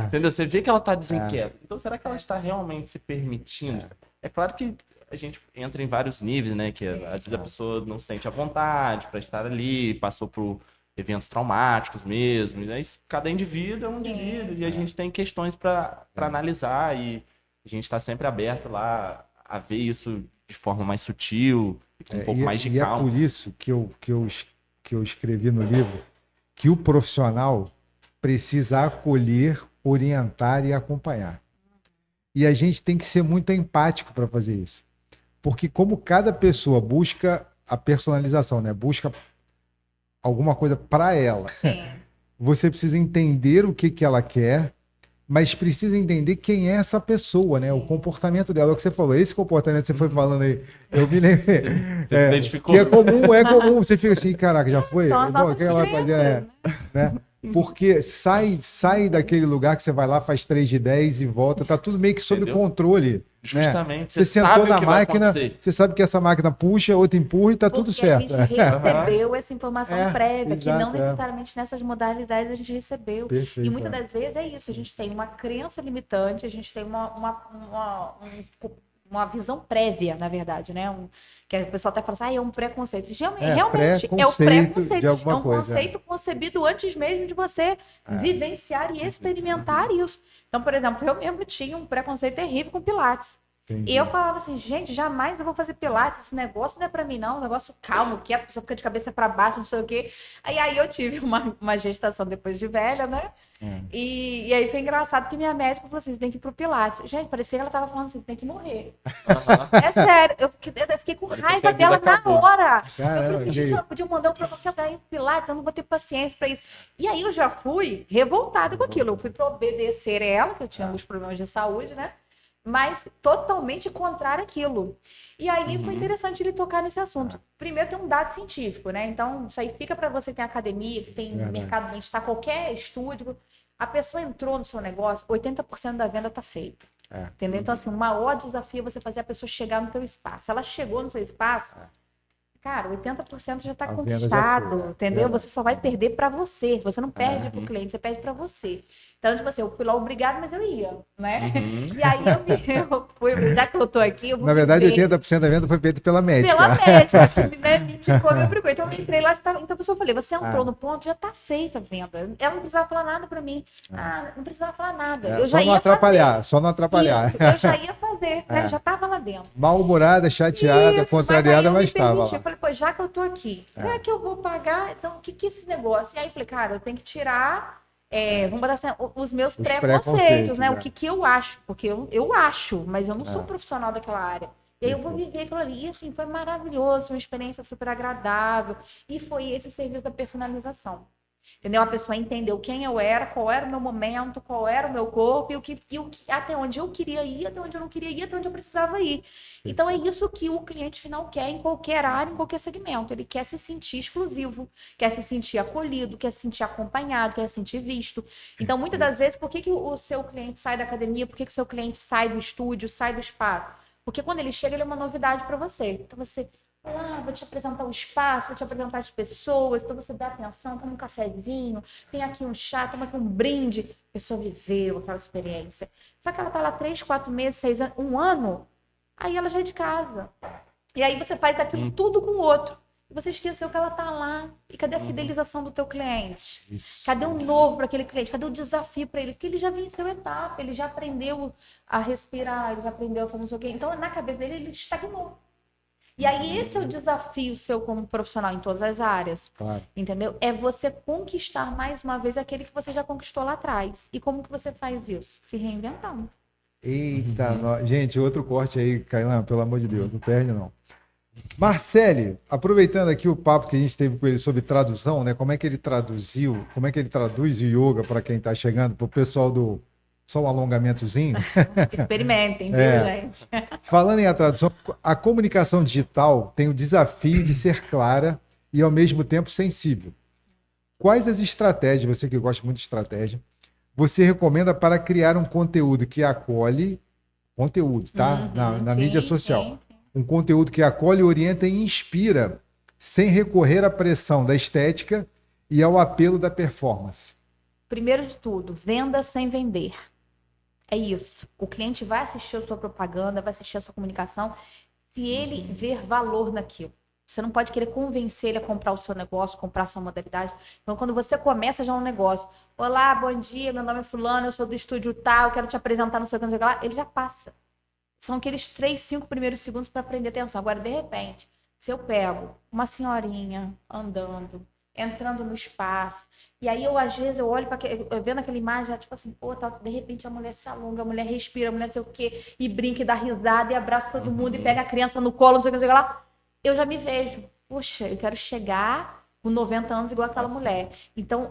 Entendeu? Você vê que ela tá desinquieta. Então, será que ela está realmente se permitindo? É claro que a gente entra em vários níveis, né? Que às vezes a pessoa não se sente à vontade para estar ali, passou por eventos traumáticos mesmo. Né? Cada indivíduo é um indivíduo e a gente tem questões para analisar e a gente está sempre aberto lá a ver isso de forma mais sutil, com um pouco mais de calma. E é por isso que eu escrevi no livro que o profissional precisa acolher, orientar e acompanhar. E a gente tem que ser muito empático para fazer isso. Porque como cada pessoa busca a personalização, né? Busca alguma coisa para ela. Sim. Você precisa entender o que ela quer, mas precisa entender quem é essa pessoa, né? O comportamento dela. É o que você falou. Esse comportamento que você foi falando aí, eu me lembrei. Você se identificou? Que é comum. Você fica assim, caraca, já foi? São as nossas né? Porque sai daquele lugar que você vai lá, faz 3 de 10 e volta, tá tudo meio que sob Entendeu? controle. Né? Justamente. Você sentou sabe o na que vai máquina, acontecer. você sabe que essa máquina puxa, outra empurra e tá tudo Porque a certo. gente recebeu essa informação É, prévia, que não exato, é. necessariamente nessas modalidades a gente recebeu. Perfeito, E muitas é. das vezes é isso, a gente tem uma crença limitante, a gente tem uma visão prévia, na verdade, né? Que o pessoal até fala assim, é um preconceito. Realmente é o preconceito. de alguma É um coisa. conceito concebido antes mesmo de você vivenciar e experimentar isso. Então, por exemplo, eu mesmo tinha um preconceito terrível com Pilates. Entendi. E eu falava assim, gente, jamais eu vou fazer Pilates, esse negócio não é pra mim não, um negócio calmo, quieto, a pessoa fica de cabeça pra baixo, não sei o quê. Aí eu tive uma gestação depois de velha, né? E aí foi engraçado que minha médica falou assim, você tem que ir pro Pilates. Gente, parecia que ela tava falando assim, você tem que morrer. É sério, eu fiquei com Parecia que raiva a vida dela acabou. na hora. Caramba, Eu falei assim, gente, ela podia mandar um para Pilates, eu não vou ter paciência pra isso. E aí eu já fui revoltada com aquilo, eu fui pra obedecer ela, que eu tinha alguns problemas de saúde, né? Mas totalmente contrário àquilo. E aí foi interessante ele tocar nesse assunto. Primeiro tem um dado científico, né? Então, isso aí fica para você que tem academia, que tem mercado de bem-estar, qualquer estúdio. A pessoa entrou no seu negócio, 80% da venda está feita. Entendeu? Então, assim, o maior desafio é você fazer a pessoa chegar no teu espaço. Se ela chegou no seu espaço, cara, 80% já está conquistado, entendeu? Você só vai perder para você. Você não perde para o cliente, você perde para você. Então, tipo assim, eu fui lá obrigado, mas eu ia, né? E aí eu fui, já que eu tô aqui, eu vou Na verdade, viver 80% da venda foi feita pela médica. pela médica, que né, me indicou, me obrigou. Então eu entrei lá, já tava, então a pessoa falei, você entrou no ponto, já tá feita a venda. Ela não precisava falar nada para mim. Não precisava falar nada. Eu já só não ia atrapalhar, fazer. só não atrapalhar. Isso, eu já ia fazer, né? Já tava lá dentro. Mal-humorada, chateada, contrariada, mas aí eu mas estava permiti. lá. Eu falei, pô, já que eu tô aqui, não é que eu vou pagar, então o que é esse negócio? E aí eu falei, cara, eu tenho que tirar, vamos botar assim, os meus preconceitos, né? O que eu acho, porque eu acho, mas eu não sou profissional daquela área. E aí eu vou viver aquilo ali. E assim, foi maravilhoso, foi uma experiência super agradável. E foi esse serviço da personalização. Entendeu? A pessoa entendeu quem eu era, qual era o meu momento, qual era o meu corpo até onde eu queria ir, até onde eu não queria ir, até onde eu precisava ir. Então é isso que o cliente final quer em qualquer área, em qualquer segmento. Ele quer se sentir exclusivo, quer se sentir acolhido, quer se sentir acompanhado, quer se sentir visto. Então, muitas das vezes, por que o seu cliente sai da academia? Por que o seu cliente sai do estúdio, sai do espaço? Porque quando ele chega, ele é uma novidade para você. Então você... vou te apresentar o espaço, vou te apresentar as pessoas, então você dá atenção, toma um cafezinho, tem aqui um chá, toma aqui um brinde. A pessoa viveu aquela experiência. Só que ela tá lá 3, 4 meses, 6 anos, 1 ano, aí ela já é de casa. E aí você faz aquilo tudo com o outro. E você esqueceu que ela tá lá. E cadê a fidelização do teu cliente? Isso. Cadê o novo para aquele cliente? Cadê o desafio para ele? Porque ele já venceu a etapa, ele já aprendeu a respirar, ele já aprendeu a fazer não sei o quê. Então, na cabeça dele, ele estagnou. E aí, esse é o desafio seu como profissional em todas as áreas. Claro. Entendeu? É você conquistar mais uma vez aquele que você já conquistou lá atrás. E como que você faz isso? Se reinventando. Eita, gente, outro corte aí, Kailan, pelo amor de Deus, não perde não. Marcele, aproveitando aqui o papo que a gente teve com ele sobre tradução, né? Como é que ele traduziu, como é que ele traduz o yoga para quem está chegando, para o pessoal do... Só um alongamentozinho. Experimentem, viu, gente? Falando em tradução, a comunicação digital tem o desafio de ser clara e, ao mesmo tempo, sensível. Quais as estratégias, você que gosta muito de estratégia, você recomenda para criar um conteúdo que acolhe, conteúdo, tá? Na mídia social. Sim. Um conteúdo que acolhe, orienta e inspira, sem recorrer à pressão da estética e ao apelo da performance? Primeiro de tudo, venda sem vender. É isso. O cliente vai assistir a sua propaganda, vai assistir a sua comunicação, se ele ver valor naquilo. Você não pode querer convencer ele a comprar o seu negócio, comprar a sua modalidade. Então, quando você começa já um negócio, olá, bom dia, meu nome é fulano, eu sou do estúdio tal, eu quero te apresentar no seu canto, lá, ele já passa. São aqueles 3, 5 primeiros segundos para prender atenção. Agora, de repente, se eu pego uma senhorinha andando, entrando no espaço, e aí eu, às vezes, eu olho para vendo aquela imagem, tipo assim, pô, tá, de repente a mulher se alonga, a mulher respira, a mulher não sei o quê, e brinca, e dá risada, e abraça todo mundo, e pega a criança no colo, não sei o que, não sei o que lá. Eu já me vejo, poxa, eu quero chegar com 90 anos igual aquela mulher. Então,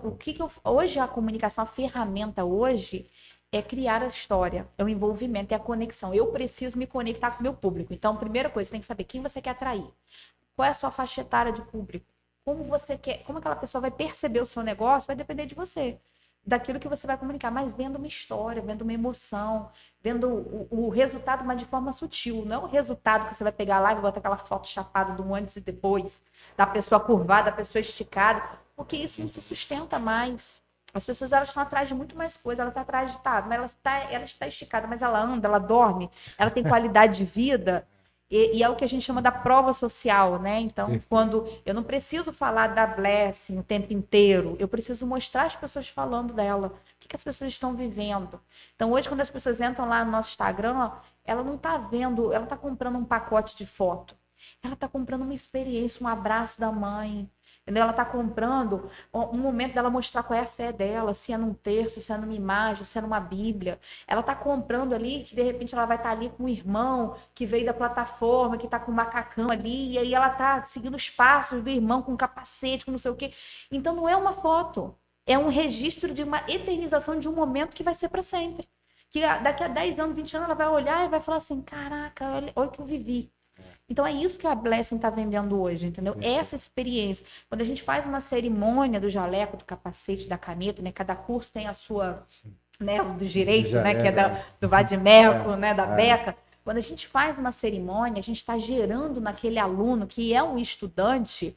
hoje a comunicação, a ferramenta hoje é criar a história, é o envolvimento, é a conexão. Eu preciso me conectar com o meu público. Então, primeira coisa, você tem que saber quem você quer atrair. Qual é a sua faixa etária de público? como você quer, como aquela pessoa vai perceber o seu negócio, vai depender de você, daquilo que você vai comunicar, mas vendo uma história, vendo uma emoção, vendo o resultado, mas de forma sutil, não é o resultado que você vai pegar lá e botar aquela foto chapada do antes e depois, da pessoa curvada, da pessoa esticada, porque isso não se sustenta mais. As pessoas, elas estão atrás de muito mais coisa, ela está atrás de, mas ela está esticada, mas ela anda, ela dorme, ela tem qualidade de vida. E é o que a gente chama da prova social, né? Então, quando eu não preciso falar da Blessing o tempo inteiro, eu preciso mostrar as pessoas falando dela, o que as pessoas estão vivendo. Então, hoje, quando as pessoas entram lá no nosso Instagram, ela não está vendo, ela está comprando um pacote de foto. Ela está comprando uma experiência, um abraço da mãe. Entendeu? Ela está comprando um momento dela mostrar qual é a fé dela, se é num terço, se é numa imagem, se é numa Bíblia. Ela está comprando ali, que de repente ela vai estar ali com um irmão que veio da plataforma, que está com um macacão ali, e aí ela está seguindo os passos do irmão com um capacete, com não sei o quê. Então não é uma foto, é um registro de uma eternização de um momento que vai ser para sempre. Que daqui a 10 anos, 20 anos, ela vai olhar e vai falar assim, caraca, olha o que eu vivi. Então, é isso que a Blessing está vendendo hoje, entendeu? Essa experiência. Quando a gente faz uma cerimônia do jaleco, do capacete, da caneta, né? Cada curso tem a sua, né? Do direito, né? Que é do Vadimeco, né? Da Beca. Quando a gente faz uma cerimônia, a gente está gerando naquele aluno, que é um estudante,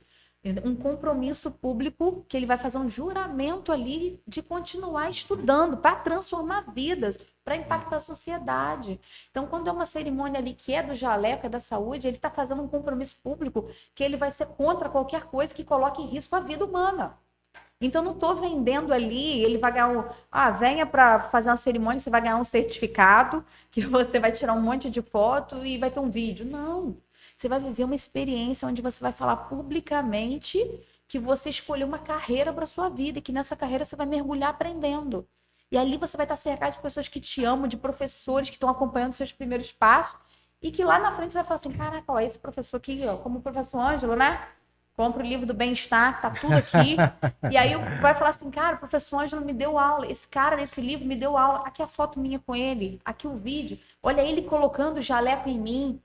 um compromisso público, que ele vai fazer um juramento ali de continuar estudando para transformar vidas, para impactar a sociedade. Então, quando é uma cerimônia ali que é do jaleco, é da saúde, ele está fazendo um compromisso público que ele vai ser contra qualquer coisa que coloque em risco a vida humana. Então, não estou vendendo ali, ele vai ganhar venha para fazer uma cerimônia, você vai ganhar um certificado, que você vai tirar um monte de foto e vai ter um vídeo. Não. Você vai viver uma experiência onde você vai falar publicamente que você escolheu uma carreira para sua vida e que nessa carreira você vai mergulhar aprendendo. E ali você vai estar cercado de pessoas que te amam, de professores que estão acompanhando seus primeiros passos e que lá na frente você vai falar assim, caraca, ó, esse professor aqui, ó, como o professor Ângelo, né? Compra o livro do bem-estar, tá tudo aqui. E aí vai falar assim, cara, o professor Ângelo me deu aula, esse cara nesse livro me deu aula, aqui a foto minha com ele, aqui o vídeo, olha ele colocando o jaleco em mim.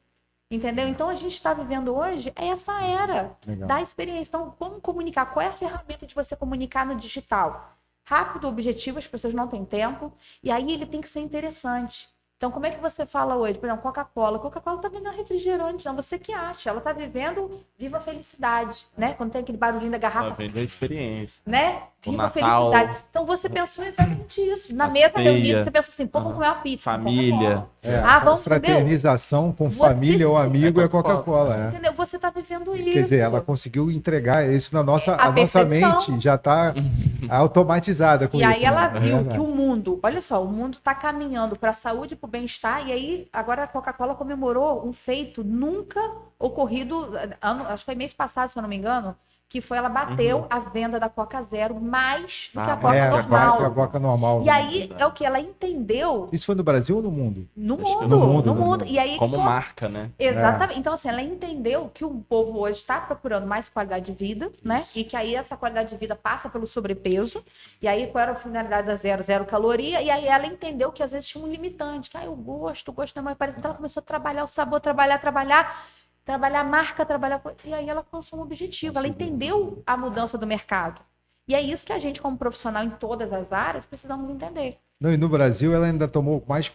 Entendeu? Então, a gente está vivendo hoje essa era da experiência. Então, como comunicar? Qual é a ferramenta de você comunicar no digital? Rápido, objetivo, as pessoas não têm tempo. E aí, ele tem que ser interessante. Então, como é que você fala hoje? Por exemplo, Coca-Cola. Coca-Cola está vendendo refrigerante, não. Você que acha. Ela está vivendo viva a felicidade, né? Quando tem aquele barulhinho da garrafa. Ela vende a experiência. Né? Viva a Natal, felicidade. Então, você pensou exatamente isso. Na mesa ceia, reunida, você pensou assim, vamos comer uma pizza. família. Vamos, fraternização com família ou amigo é Coca-Cola. Entendeu? Você está vivendo isso. Quer dizer, ela conseguiu entregar isso na nossa... A nossa mente já está automatizada com isso. E aí ela né? viu que o mundo... Olha só, o mundo está caminhando para a saúde e para o bem-estar. E aí, agora a Coca-Cola comemorou um feito nunca ocorrido... acho que foi mês passado, se eu não me engano, que foi, ela bateu a venda da Coca Zero mais do que a Coca normal. Mais que a Coca normal. E aí, é o que? Ela entendeu... Isso foi no Brasil ou no mundo? No mundo. E aí, como marca, né? Exatamente. Então, assim, ela entendeu que o povo hoje está procurando mais qualidade de vida, né? E que aí essa qualidade de vida passa pelo sobrepeso. E aí, qual era a finalidade da zero caloria? E aí ela entendeu que às vezes tinha um limitante. Que o gosto não é mais parecido. Então, ela começou a trabalhar o sabor, trabalhar a marca, e aí ela alcançou um objetivo, ela entendeu a mudança do mercado. E é isso que a gente, como profissional em todas as áreas, precisamos entender. Não, e no Brasil ela ainda tomou mais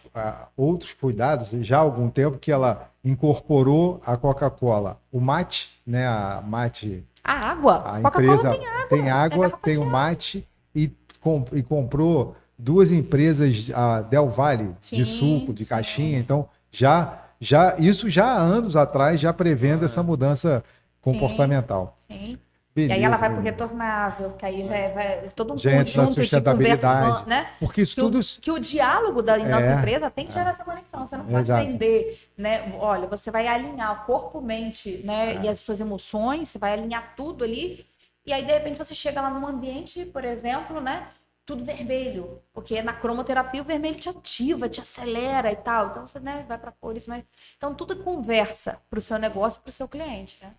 outros cuidados, já há algum tempo que ela incorporou a Coca-Cola, o mate, né, a mate... A água. A empresa tem água, tem o mate e comprou duas empresas, a Del Valle, de suco, de caixinha, então isso já há anos atrás, já prevendo essa mudança comportamental. Sim. Beleza, e aí ela vai para o retornável, que aí vai todo um conjunto de conversa, né? Porque isso tudo... Que o diálogo da nossa empresa tem que gerar essa conexão. Você não pode vender, né? Olha, você vai alinhar o corpo, mente, né? E as suas emoções, você vai alinhar tudo ali. E aí, de repente, você chega lá num ambiente, por exemplo, né? Tudo vermelho, porque na cromoterapia o vermelho te ativa, te acelera e tal. Então você, né, vai para cores, mas então tudo é conversa para o seu negócio, para o seu cliente, né?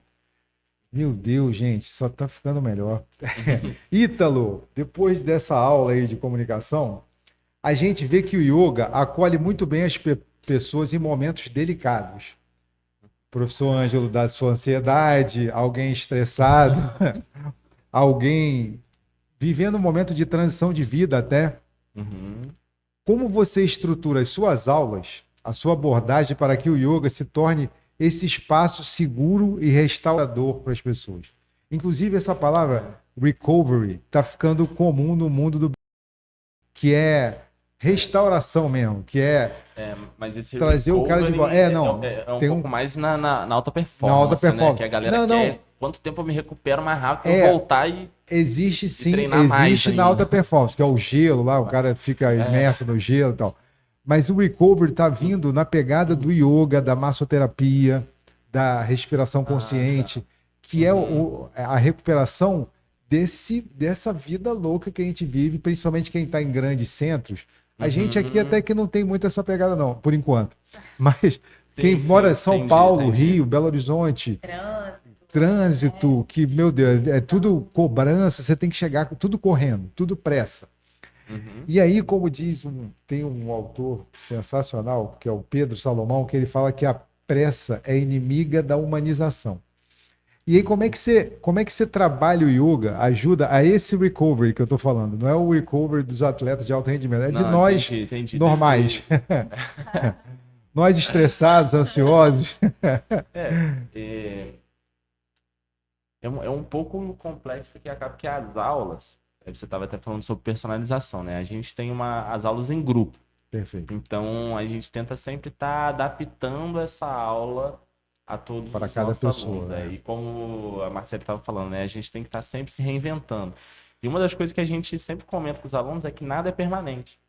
Meu Deus, gente, só tá ficando melhor. Ítalo, depois dessa aula aí de comunicação, a gente vê que o yoga acolhe muito bem as pessoas em momentos delicados. professor Ângelo, da sua ansiedade, alguém estressado, alguém vivendo um momento de transição de vida até. Uhum. Como você estrutura as suas aulas, a sua abordagem para que o yoga se torne esse espaço seguro e restaurador para as pessoas? Inclusive, essa palavra recovery está ficando comum no mundo do que é restauração mesmo, que é Mas esse trazer o cara de volta. Não, é um tem pouco mais na alta na alta performance, né? Que a performance. galera Não, quer quanto tempo eu me recupero mais rápido pra eu voltar e existe sim, treinar mais existe na ainda. alta performance, que é o gelo lá, o cara fica imerso no gelo e tal. Mas o recovery está vindo na pegada do yoga, da massoterapia, da respiração consciente, que é a recuperação dessa vida louca que a gente vive, principalmente quem está em grandes centros. A gente aqui até que não tem muito essa pegada, não, por enquanto. Mas quem mora em São Paulo, Rio, Belo Horizonte, trânsito, que, meu Deus, é tudo cobrança, você tem que chegar tudo correndo, tudo pressa. E aí, como tem um autor sensacional, que é o Pedro Salomão, que ele fala que a pressa é inimiga da humanização. E aí, como é que você trabalha o yoga, ajuda a esse recovery que eu estou falando? Não é o recovery dos atletas de alto rendimento, é de nós normais. Nós estressados, ansiosos. É um pouco complexo, porque acaba que as aulas, você estava até falando sobre personalização, né? A gente tem as aulas em grupo. Perfeito. Então, a gente tenta sempre estar adaptando essa aula a todos para os cada nossos pessoa, alunos. né? E como a Marcela estava falando, né? A gente tem que estar sempre se reinventando. E uma das coisas que a gente sempre comenta com os alunos é que nada é permanente.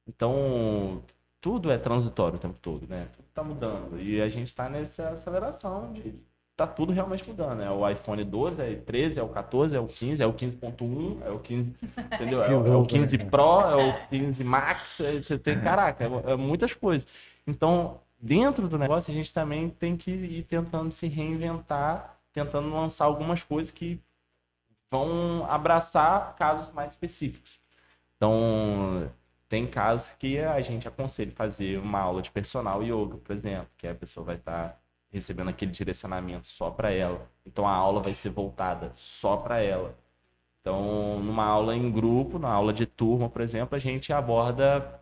Então, tudo é transitório o tempo todo, né? Tudo está mudando. E a gente está nessa aceleração de tá tudo realmente mudando. É o iPhone 12, é o 13, é o 14, é o 15, é o 15.1, é o 15, entendeu? É o 15 Pro, é o 15 Max, você tem, caraca, é muitas coisas. Então, dentro do negócio, a gente também tem que ir tentando se reinventar, tentando lançar algumas coisas que vão abraçar casos mais específicos. Então, tem casos que a gente aconselha fazer uma aula de personal yoga, por exemplo, que a pessoa vai estar recebendo aquele direcionamento só para ela. Então, a aula vai ser voltada só para ela. Então, numa aula em grupo, na aula de turma, por exemplo, a gente aborda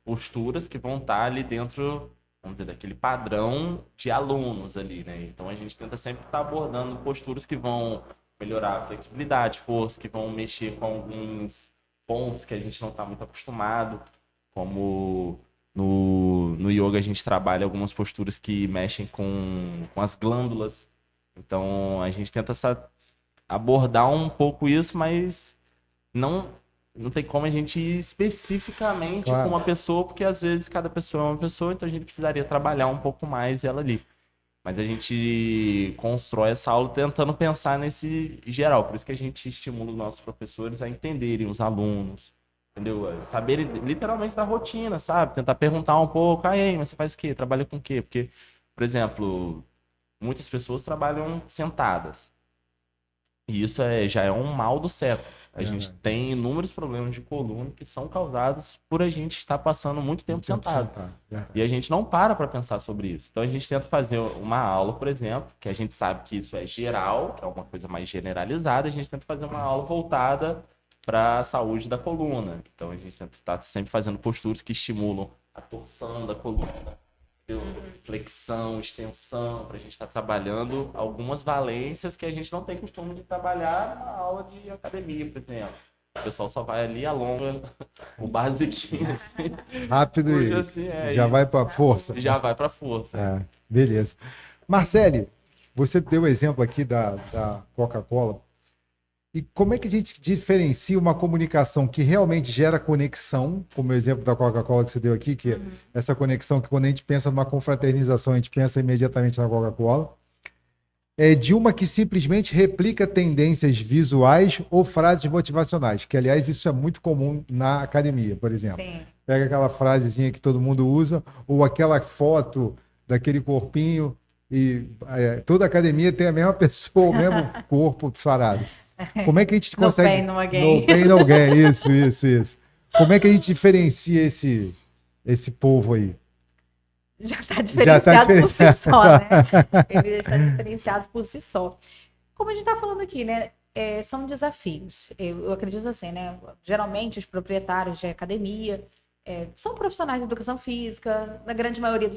posturas que vão estar ali dentro, vamos dizer, daquele padrão de alunos ali, né? Então, a gente tenta sempre estar abordando posturas que vão melhorar a flexibilidade, força, que vão mexer com alguns pontos que a gente não está muito acostumado, como no yoga a gente trabalha algumas posturas que mexem com as glândulas. Então a gente tenta abordar um pouco isso, mas não tem como a gente ir especificamente com uma pessoa, porque às vezes cada pessoa é uma pessoa, então a gente precisaria trabalhar um pouco mais ela ali. Mas a gente constrói essa aula tentando pensar nesse geral. Por isso que a gente estimula os nossos professores a entenderem os alunos, entendeu? Saberem literalmente da rotina, sabe? Tentar perguntar um pouco, mas você faz o quê? Trabalha com o quê? Porque, por exemplo, muitas pessoas trabalham sentadas. E isso já é um mal do século. A gente tem inúmeros problemas de coluna que são causados por a gente estar passando muito tempo sentado. E a gente não para pensar sobre isso. Então a gente tenta fazer uma aula, por exemplo, que a gente sabe que isso é geral, que é uma coisa mais generalizada, a gente tenta fazer uma aula voltada para a saúde da coluna. Então a gente tenta estar sempre fazendo posturas que estimulam a torção da coluna, flexão, extensão, para a gente estar trabalhando algumas valências que a gente não tem costume de trabalhar na aula de academia, por exemplo. O pessoal só vai ali, alonga o basiquinho, assim. Rápido e assim, já vai para força. Já vai para força. Beleza. Marcele, você deu o exemplo aqui da Coca-Cola. E como é que a gente diferencia uma comunicação que realmente gera conexão, como o exemplo da Coca-Cola que você deu aqui, que é essa conexão que quando a gente pensa numa confraternização, a gente pensa imediatamente na Coca-Cola, de uma que simplesmente replica tendências visuais ou frases motivacionais, que, aliás, isso é muito comum na academia, por exemplo. Sim. Pega aquela frasezinha que todo mundo usa, ou aquela foto daquele corpinho, e toda academia tem a mesma pessoa, o mesmo corpo sarado. Como é que a gente consegue... No pain, no gain. No pain, no gain. Isso. Como é que a gente diferencia esse povo aí? já está diferenciado por si diferenciado. só, né? Ele já está diferenciado por si só. Como a gente está falando aqui, né? São desafios. Eu acredito assim, né? Geralmente os proprietários de academia são profissionais de educação física, na grande maioria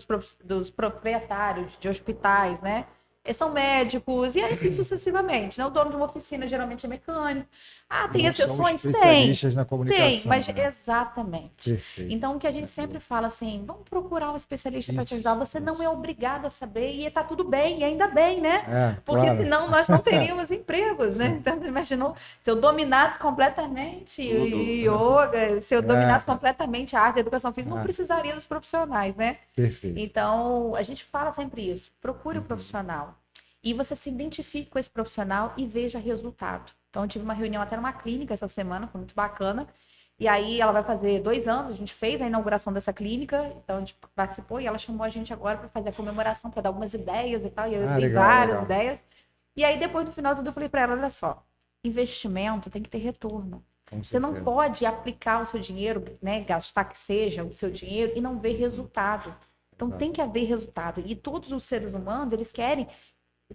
dos proprietários de hospitais, né? São médicos, e assim sucessivamente, né? O dono de uma oficina geralmente é mecânico. Ah, tem Não são exceções? Tem. especialistas na Tem, comunicação. mas Né? exatamente. Perfeito. Então, o que a gente sempre fala assim, vamos procurar um especialista para te ajudar. Você não é obrigado a saber e tá tudo bem, e ainda bem, né? Porque claro. senão nós não teríamos empregos, né? Então, você imaginou, se eu dominasse completamente yoga, se eu dominasse completamente a arte da educação física, não precisaria dos profissionais, né? Perfeito. Então, a gente fala sempre isso, procure o profissional. E você se identifique com esse profissional e veja resultado. Então, eu tive uma reunião até numa clínica essa semana, foi muito bacana. E aí, ela vai fazer 2 anos, a gente fez a inauguração dessa clínica, então a gente participou e ela chamou a gente agora para fazer a comemoração, para dar algumas ideias e tal. E eu dei várias ideias. E aí, depois do final tudo, eu falei para ela: olha só, investimento tem que ter retorno. Você não pode aplicar o seu dinheiro, né, gastar que seja o seu dinheiro e não ver resultado. Então, tem que haver resultado. E todos os seres humanos, eles querem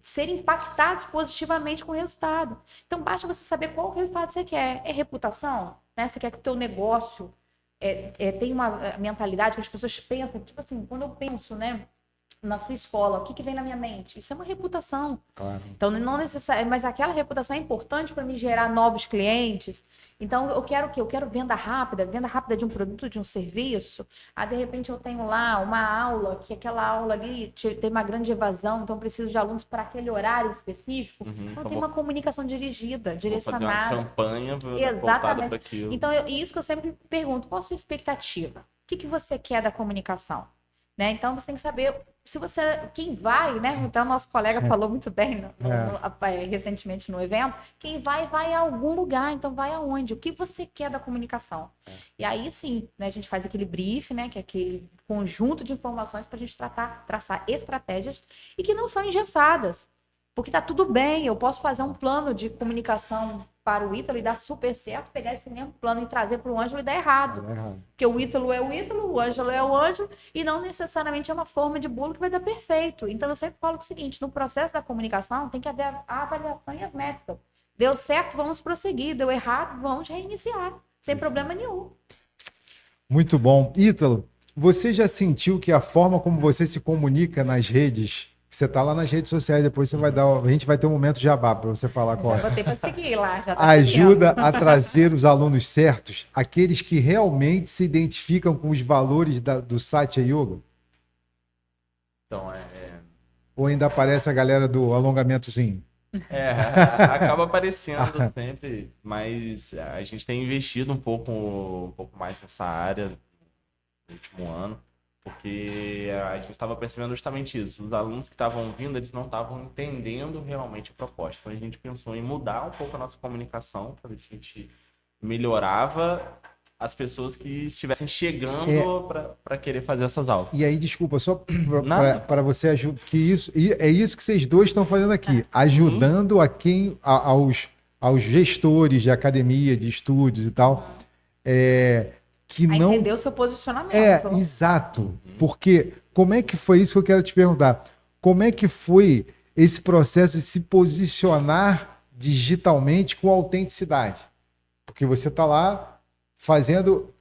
ser impactados positivamente com o resultado. Então, basta você saber qual resultado você quer. É reputação? Né? Você quer que o teu negócio tenha uma mentalidade que as pessoas pensam, tipo assim, quando eu penso, né, na sua escola, o que vem na minha mente? Isso é uma reputação. Claro. Então, não necessariamente, mas aquela reputação é importante para me gerar novos clientes. Então, eu quero o quê? Eu quero venda rápida de um produto, de um serviço. De repente, eu tenho lá uma aula, que aquela aula ali tem uma grande evasão, então eu preciso de alunos para aquele horário específico. Então, tem uma comunicação dirigida, direcionada. Vou fazer uma campanha voltada para aquilo. Então, isso que eu sempre pergunto, qual a sua expectativa? O que você quer da comunicação? Né? Então, você tem que saber se quem vai, né? Então, o nosso colega falou muito bem recentemente no evento, quem vai a algum lugar, então vai aonde? O que você quer da comunicação? E aí, sim, né, a gente faz aquele brief, né? Que é aquele conjunto de informações para a gente traçar estratégias e que não são engessadas. Porque tá tudo bem, eu posso fazer um plano de comunicação para o Ítalo e dar super certo, pegar esse mesmo plano e trazer para o Ângelo e dar errado. Porque o Ítalo é o Ítalo, o Ângelo é o Ângelo, e não necessariamente é uma forma de bolo que vai dar perfeito. Então, eu sempre falo o seguinte, no processo da comunicação tem que haver a avaliação e as métricas. Deu certo, vamos prosseguir. Deu errado, vamos reiniciar, sem problema nenhum. Muito bom. Ítalo, você já sentiu que a forma como você se comunica nas redes... Você está lá nas redes sociais, depois você a gente vai ter um momento jabá para você falar qual é. Botei para seguir lá, já tá ajuda a trazer os alunos certos, aqueles que realmente se identificam com os valores do Satya Yoga? Então, Ou ainda aparece a galera do alongamentozinho? Acaba aparecendo sempre, mas a gente tem investido um pouco mais nessa área no último ano. Porque a gente estava percebendo justamente isso. Os alunos que estavam vindo, eles não estavam entendendo realmente a proposta. Então, a gente pensou em mudar um pouco a nossa comunicação, para ver se a gente melhorava as pessoas que estivessem chegando para querer fazer essas aulas. E aí, desculpa, só para você ajudar, que isso é isso que vocês dois estão fazendo aqui, ajudando aos gestores de academia, de estúdios e tal, que não entender o seu posicionamento. Exato. Porque como é que foi isso que eu quero te perguntar? Como é que foi esse processo de se posicionar digitalmente com autenticidade? Porque você está lá fazendo...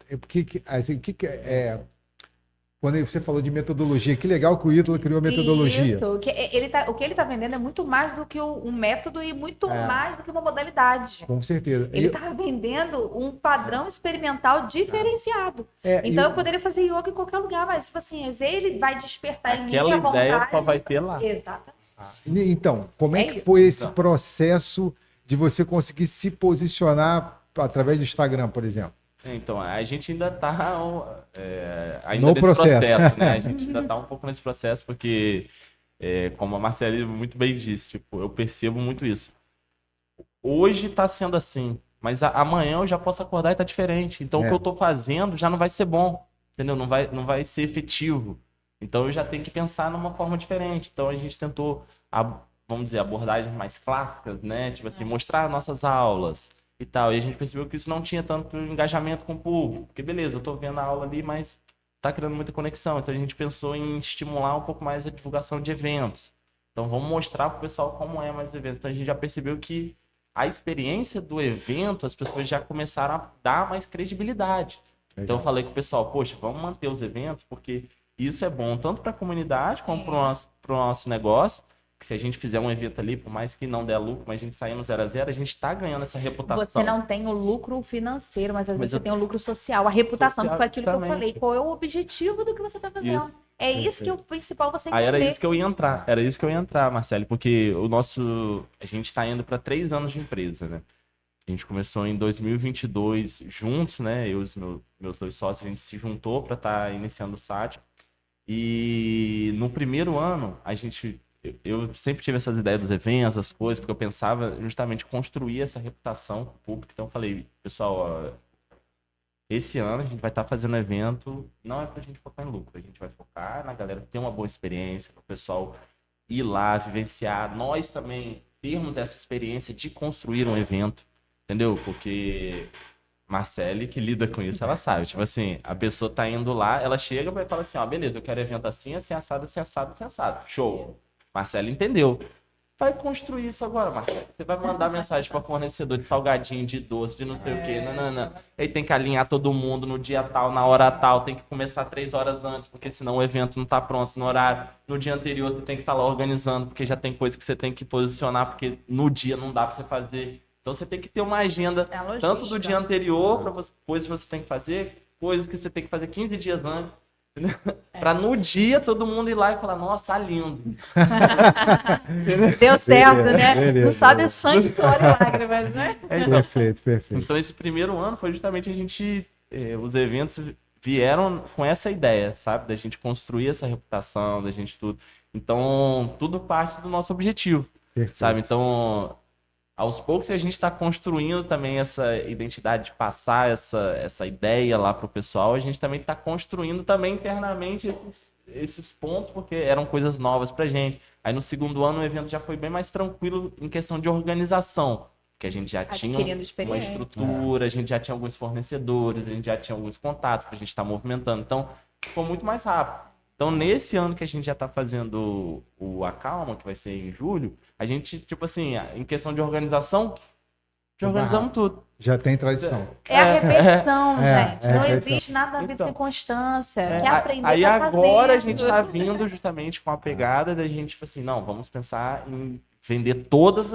Quando você falou de metodologia, que legal que o Ítalo criou a metodologia. Isso, o que ele está vendendo é muito mais do que um método e muito mais do que uma modalidade. Com certeza. Ele está vendendo um padrão experimental diferenciado. Então, eu poderia fazer yoga em qualquer lugar, mas, tipo assim, ele vai despertar em mim a vontade. Aquela ideia só vai ter lá. Exatamente. Então, como é que foi esse processo de você conseguir se posicionar através do Instagram, por exemplo? Então, a gente ainda está no processo, né? A gente ainda está um pouco nesse processo, porque, como a Marcele muito bem disse, tipo, eu percebo muito isso. Hoje está sendo assim, mas amanhã eu já posso acordar e tá diferente. Então, o que eu estou fazendo já não vai ser bom, entendeu? Não vai ser efetivo. Então, eu já tenho que pensar numa forma diferente. Então, a gente tentou, vamos dizer, abordagens mais clássicas, né? Tipo assim, mostrar nossas aulas e tal. E a gente percebeu que isso não tinha tanto engajamento com o público. Porque beleza, eu tô vendo a aula ali, mas tá criando muita conexão. Então a gente pensou em estimular um pouco mais a divulgação de eventos. Então vamos mostrar para o pessoal como é mais o evento. Então a gente já percebeu que a experiência do evento, as pessoas já começaram a dar mais credibilidade. Legal. Então eu falei com o pessoal, poxa, vamos manter os eventos, porque isso é bom tanto para a comunidade como para o nosso negócio. Que se a gente fizer um evento ali, por mais que não der lucro, mas a gente sair no 0 a 0, a gente está ganhando essa reputação. Você não tem o lucro financeiro, mas às vezes eu- você tem o lucro social, a reputação, Social, que foi aquilo que eu justamente. falei. Qual é o objetivo do que você está fazendo? Isso. É isso que é o principal você Aí entender. era isso que eu ia entrar, Marcelo, porque a gente está indo para 3 anos de empresa, né? A gente começou em 2022 juntos, né? Eu e os meus 2 sócios, a gente se juntou para estar iniciando o SAT. E no primeiro ano, eu sempre tive essas ideias dos eventos, das coisas, porque eu pensava justamente construir essa reputação pública. Então eu falei, pessoal, ó, esse ano a gente vai estar fazendo evento, não é pra gente focar em lucro, a gente vai focar na galera ter uma boa experiência, para o pessoal ir lá, vivenciar, nós também termos essa experiência de construir um evento, entendeu? Porque Marcele, que lida com isso, ela sabe. Tipo assim, a pessoa tá indo lá, ela chega e fala assim, ó, beleza, eu quero evento assim, assim, assado, assim, assado, assim, assado. Show. Marcele entendeu. Vai construir isso agora, Marcelo. Você vai mandar mensagem para fornecedor de salgadinho, de doce, de não sei o quê. Não. Aí tem que alinhar todo mundo no dia tal, na hora tal. Tem que começar 3 horas antes, porque senão o evento não tá pronto no horário. No dia anterior você tem que estar lá organizando, porque já tem coisa que você tem que posicionar, porque no dia não dá para você fazer. Então você tem que ter uma agenda, É a logística. tanto do dia anterior, para coisas que você tem que fazer, coisas que você tem que fazer 15 dias antes. Para no dia todo mundo ir lá e falar, nossa, tá lindo. Deu certo, Beleza, né? beleza, Não sabe beleza. sangue, suor e lágrimas, né? Perfeito, perfeito. Então esse primeiro ano foi justamente os eventos vieram com essa ideia, sabe? Da gente construir essa reputação, da gente tudo. Então tudo parte do nosso objetivo, Perfeito. sabe? Então aos poucos a gente está construindo também essa identidade de passar essa ideia lá para o pessoal. A gente também está construindo também internamente esses pontos, porque eram coisas novas para a gente. Aí no segundo ano o evento já foi bem mais tranquilo em questão de organização, porque a gente já tinha Adquirindo uma experiência. estrutura, a gente já tinha alguns fornecedores, a gente já tinha alguns contatos para a gente estar movimentando. Então ficou muito mais rápido. Então, nesse ano que a gente já está fazendo o Acalma, que vai ser em julho, a gente, tipo assim, em questão de organização, já organizamos tudo. Já tem tradição. É a repetição, É, gente. é a Não repetição. existe nada a ver Então, sem constância. Quer aprender, aí vai agora fazer. a gente está vindo justamente com a pegada da gente, tipo assim, não, vamos pensar em vender todos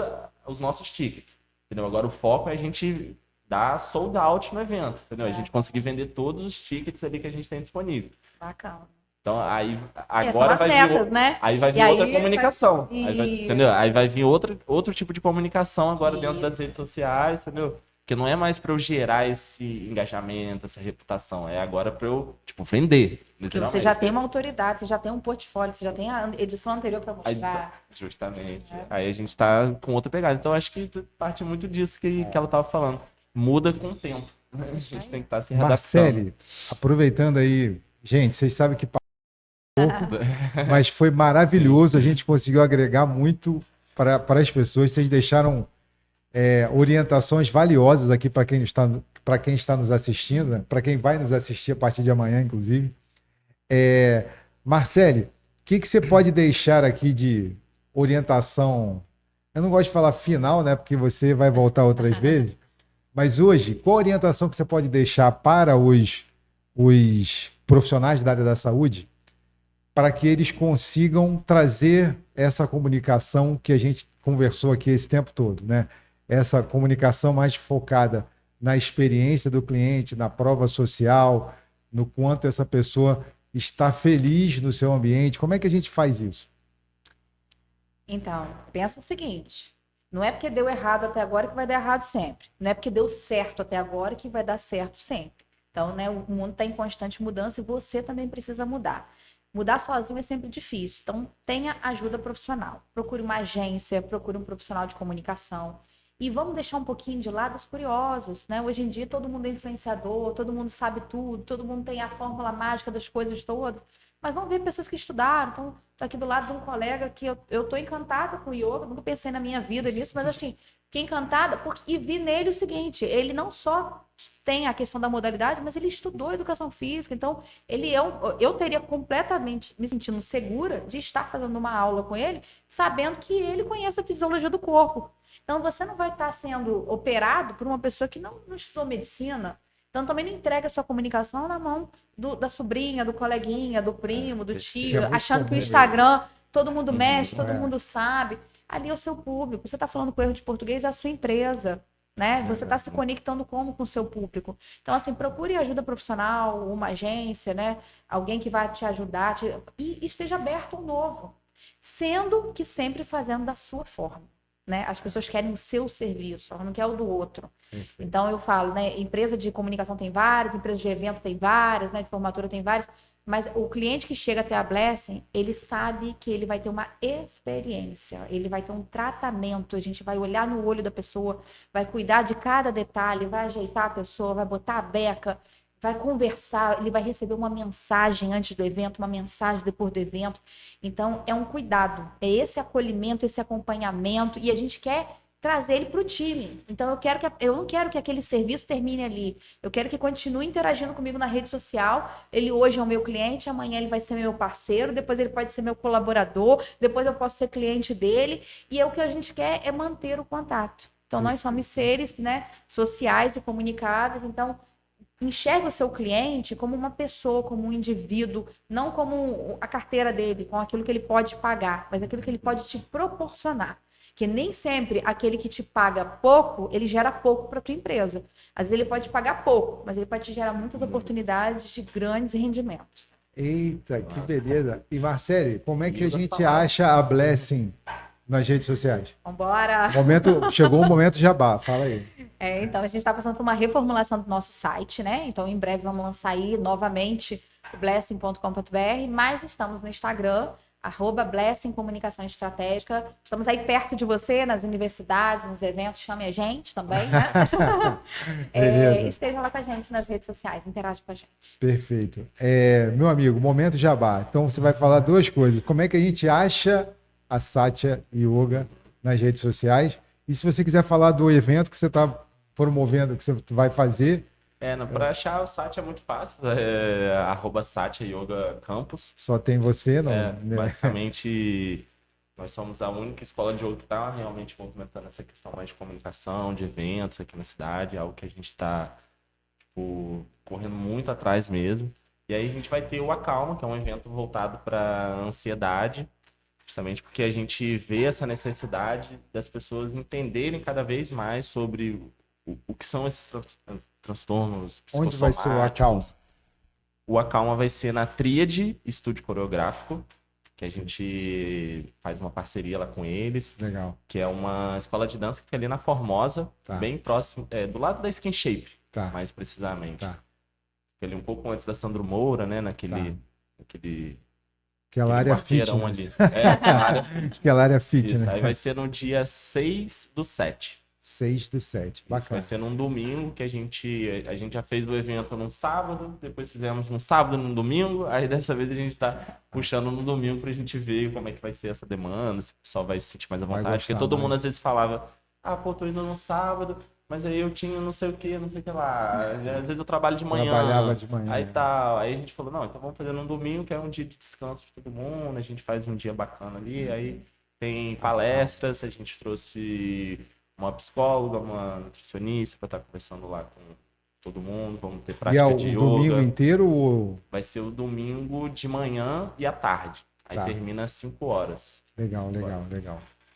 os nossos tickets, entendeu? Agora o foco é a gente dar sold out no evento, entendeu? A gente conseguir vender todos os tickets ali que a gente tem disponível. Bacana. Então, aí Essas são agora as vai metas, vir, né? aí vai vir E aí outra comunicação. Isso. Entendeu? Aí vai vir outro tipo de comunicação agora dentro das Isso. redes sociais, entendeu? Que não é mais para eu gerar esse engajamento, essa reputação. É agora para eu, tipo, vender. Porque você já tem uma autoridade, você já tem um portfólio, você já tem a edição anterior para Aí, mostrar. justamente. Aí a gente tá com outra pegada. Então, acho que parte muito disso que ela tava falando. Muda com o tempo. A gente tem que estar se readaptando. Marcele, aproveitando aí, gente, vocês sabem que mas foi maravilhoso. A gente conseguiu agregar muito para as pessoas. Vocês deixaram orientações valiosas aqui para quem está nos assistindo, né? Para quem vai nos assistir a partir de amanhã, inclusive. Marcele, o que você pode deixar aqui de orientação? Eu não gosto de falar final, né? Porque você vai voltar outras vezes. Mas hoje, qual a orientação que você pode deixar para os profissionais da área da saúde para que eles consigam trazer essa comunicação que a gente conversou aqui esse tempo todo, né? Essa comunicação mais focada na experiência do cliente, na prova social, no quanto essa pessoa está feliz no seu ambiente. Como é que a gente faz isso? Então, pensa o seguinte: não é porque deu errado até agora que vai dar errado sempre. Não é porque deu certo até agora que vai dar certo sempre. Então, né, o mundo está em constante mudança e você também precisa mudar. Mudar sozinho é sempre difícil. Então, tenha ajuda profissional. Procure uma agência, procure um profissional de comunicação. E vamos deixar um pouquinho de lado os curiosos, né? Hoje em dia todo mundo é influenciador, todo mundo sabe tudo, todo mundo tem a fórmula mágica das coisas todas. Mas vamos ver pessoas que estudaram. Então, estou aqui do lado de um colega que eu estou encantada com o yoga, nunca pensei na minha vida nisso, mas assim, Fiquei encantada e vi nele o seguinte, ele não só tem a questão da modalidade, mas ele estudou educação física, então eu teria completamente me sentindo segura de estar fazendo uma aula com ele, sabendo que ele conhece a fisiologia do corpo. Então você não vai estar sendo operado por uma pessoa que não estudou medicina. Então também não entrega a sua comunicação na mão da sobrinha, do coleguinha, do primo, do tio, achando que o Instagram todo mundo mexe, todo mundo sabe. Ali é o seu público. Você está falando com erro de português, é a sua empresa, né? Você está se conectando como com o seu público. Então, assim, procure ajuda profissional, uma agência, né? Alguém que vai te ajudar e esteja aberto ao novo. Sendo que sempre fazendo da sua forma, né? As pessoas querem o seu serviço, elas não querem o do outro. Então, eu falo, né? Empresa de comunicação tem várias, empresa de evento tem várias, né? De formatura tem várias. Mas o cliente que chega até a Blessing, ele sabe que ele vai ter uma experiência, ele vai ter um tratamento, a gente vai olhar no olho da pessoa, vai cuidar de cada detalhe, vai ajeitar a pessoa, vai botar a beca, vai conversar, ele vai receber uma mensagem antes do evento, uma mensagem depois do evento. Então, é um cuidado, é esse acolhimento, esse acompanhamento, e a gente quer trazer ele para o time. Então, eu não quero que aquele serviço termine ali. Eu quero que continue interagindo comigo na rede social. Ele hoje é o meu cliente, amanhã ele vai ser meu parceiro, depois ele pode ser meu colaborador, depois eu posso ser cliente dele. E o que a gente quer é manter o contato. Então, nós somos seres, né, sociais e comunicáveis. Então, enxerga o seu cliente como uma pessoa, como um indivíduo, não como a carteira dele, com aquilo que ele pode pagar, mas aquilo que ele pode te proporcionar. Que nem sempre aquele que te paga pouco, ele gera pouco para a tua empresa. Às vezes ele pode pagar pouco, mas ele pode te gerar muitas oportunidades de grandes rendimentos. Eita, que beleza. E Marcele, como é que a gente acha a Blessing nas redes sociais? Vambora! Chegou o momento jabá, fala aí. Então a gente está passando por uma reformulação do nosso site, né? Então em breve vamos lançar aí novamente o blessing.com.br, mas estamos no Instagram, @Blessing Comunicação Estratégica. Estamos aí perto de você, nas universidades, nos eventos, chame a gente também, né? Esteja lá com a gente nas redes sociais, interage com a gente. Perfeito. Meu amigo, momento jabá. Então você vai falar duas coisas. Como é que a gente acha a Satya Yoga nas redes sociais? E se você quiser falar do evento que você está promovendo, que você vai fazer... Para achar o Satya é muito fácil, @Satya Yoga Campus. Só tem você, não? Basicamente, nós somos a única escola de yoga que está realmente movimentando essa questão mais de comunicação, de eventos aqui na cidade, algo que a gente está correndo muito atrás mesmo. E aí a gente vai ter o Acalma, que é um evento voltado para ansiedade, justamente porque a gente vê essa necessidade das pessoas entenderem cada vez mais sobre o que são esses transtornos psicossomáticos. Onde vai ser o Acalma? O Acalma vai ser na Tríade Estúdio Coreográfico, que a gente faz uma parceria lá com eles. Legal. Que é uma escola de dança que fica ali na Formosa, bem próximo, do lado da Skin Shape, mais precisamente. Fica ali um pouco antes da Sandro Moura, né? Aquela área fitness. Aquela área fitness. Isso, aí vai ser no dia 6/7. 6/7, bacana. Isso vai ser num domingo, que a gente já fez o evento num sábado, depois fizemos num sábado e num domingo, aí dessa vez a gente tá puxando no domingo pra gente ver como é que vai ser essa demanda, se o pessoal vai se sentir mais à vontade, porque todo mundo às vezes falava, tô indo no sábado, mas aí eu tinha não sei o que lá, às vezes eu trabalho de manhã, trabalhava de manhã, aí tal, aí a gente falou, não, então vamos fazer num domingo, que é um dia de descanso de todo mundo, a gente faz um dia bacana ali, aí tem palestras, a gente trouxe uma psicóloga, uma nutricionista para estar conversando lá com todo mundo, vamos ter prática de yoga. E o domingo inteiro? Ou... Vai ser o domingo de manhã e à tarde. Aí termina às 5 horas. Legal.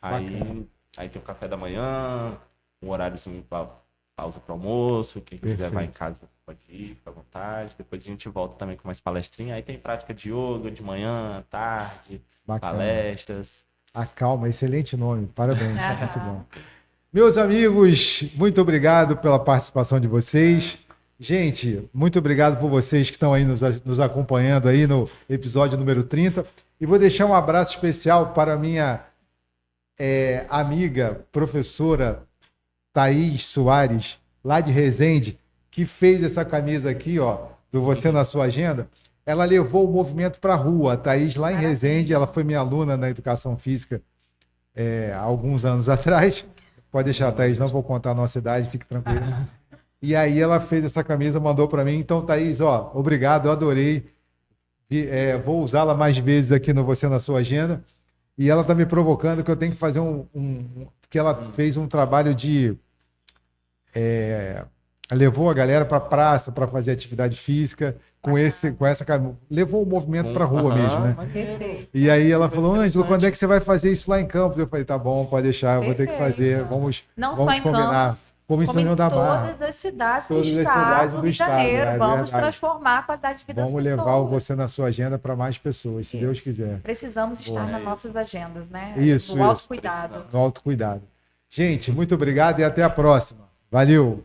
Aí tem o café da manhã, um horáriozinho para pausa para almoço, quem quiser vai em casa pode ir, fica à vontade. Depois a gente volta também com mais palestrinha. Aí tem prática de yoga de manhã, à tarde, palestras. Acalma, excelente nome, parabéns, muito bom. Meus amigos, muito obrigado pela participação de vocês. Gente, muito obrigado por vocês que estão aí nos acompanhando aí no episódio número 30. E vou deixar um abraço especial para a minha amiga, professora Thaís Soares, lá de Resende, que fez essa camisa aqui, do Você na Sua Agenda. Ela levou o movimento para a rua. A Thaís, lá em Resende, ela foi minha aluna na Educação Física há alguns anos atrás. Pode deixar, Thaís, não vou contar a nossa idade, fique tranquilo. E aí ela fez essa camisa, mandou para mim. Então, Thaís, ó, obrigado, eu adorei. Vou usá-la mais vezes aqui no Você na Sua Agenda. E ela está me provocando que eu tenho que fazer que ela fez um trabalho de... levou a galera para a praça para fazer atividade física com essa camisa. Levou o movimento para a rua mesmo, né? Perfeito. E aí ela falou, Ângelo, quando é que você vai fazer isso lá em Campos? Eu falei, tá bom, pode deixar, eu vou ter que fazer. Vamos Não só vamos em combinar. Campos, Como em como São João em da Barra. todas as cidades Todas do as estado, cidades do Rio de estado, Janeiro. é Vamos verdade. transformar a qualidade de vida das Vamos pessoas. levar o Você na Sua Agenda para mais pessoas, se Deus quiser. Precisamos estar nas nossas agendas, né? Isso, No isso. autocuidado. No autocuidado. Gente, muito obrigado e até a próxima. Valeu!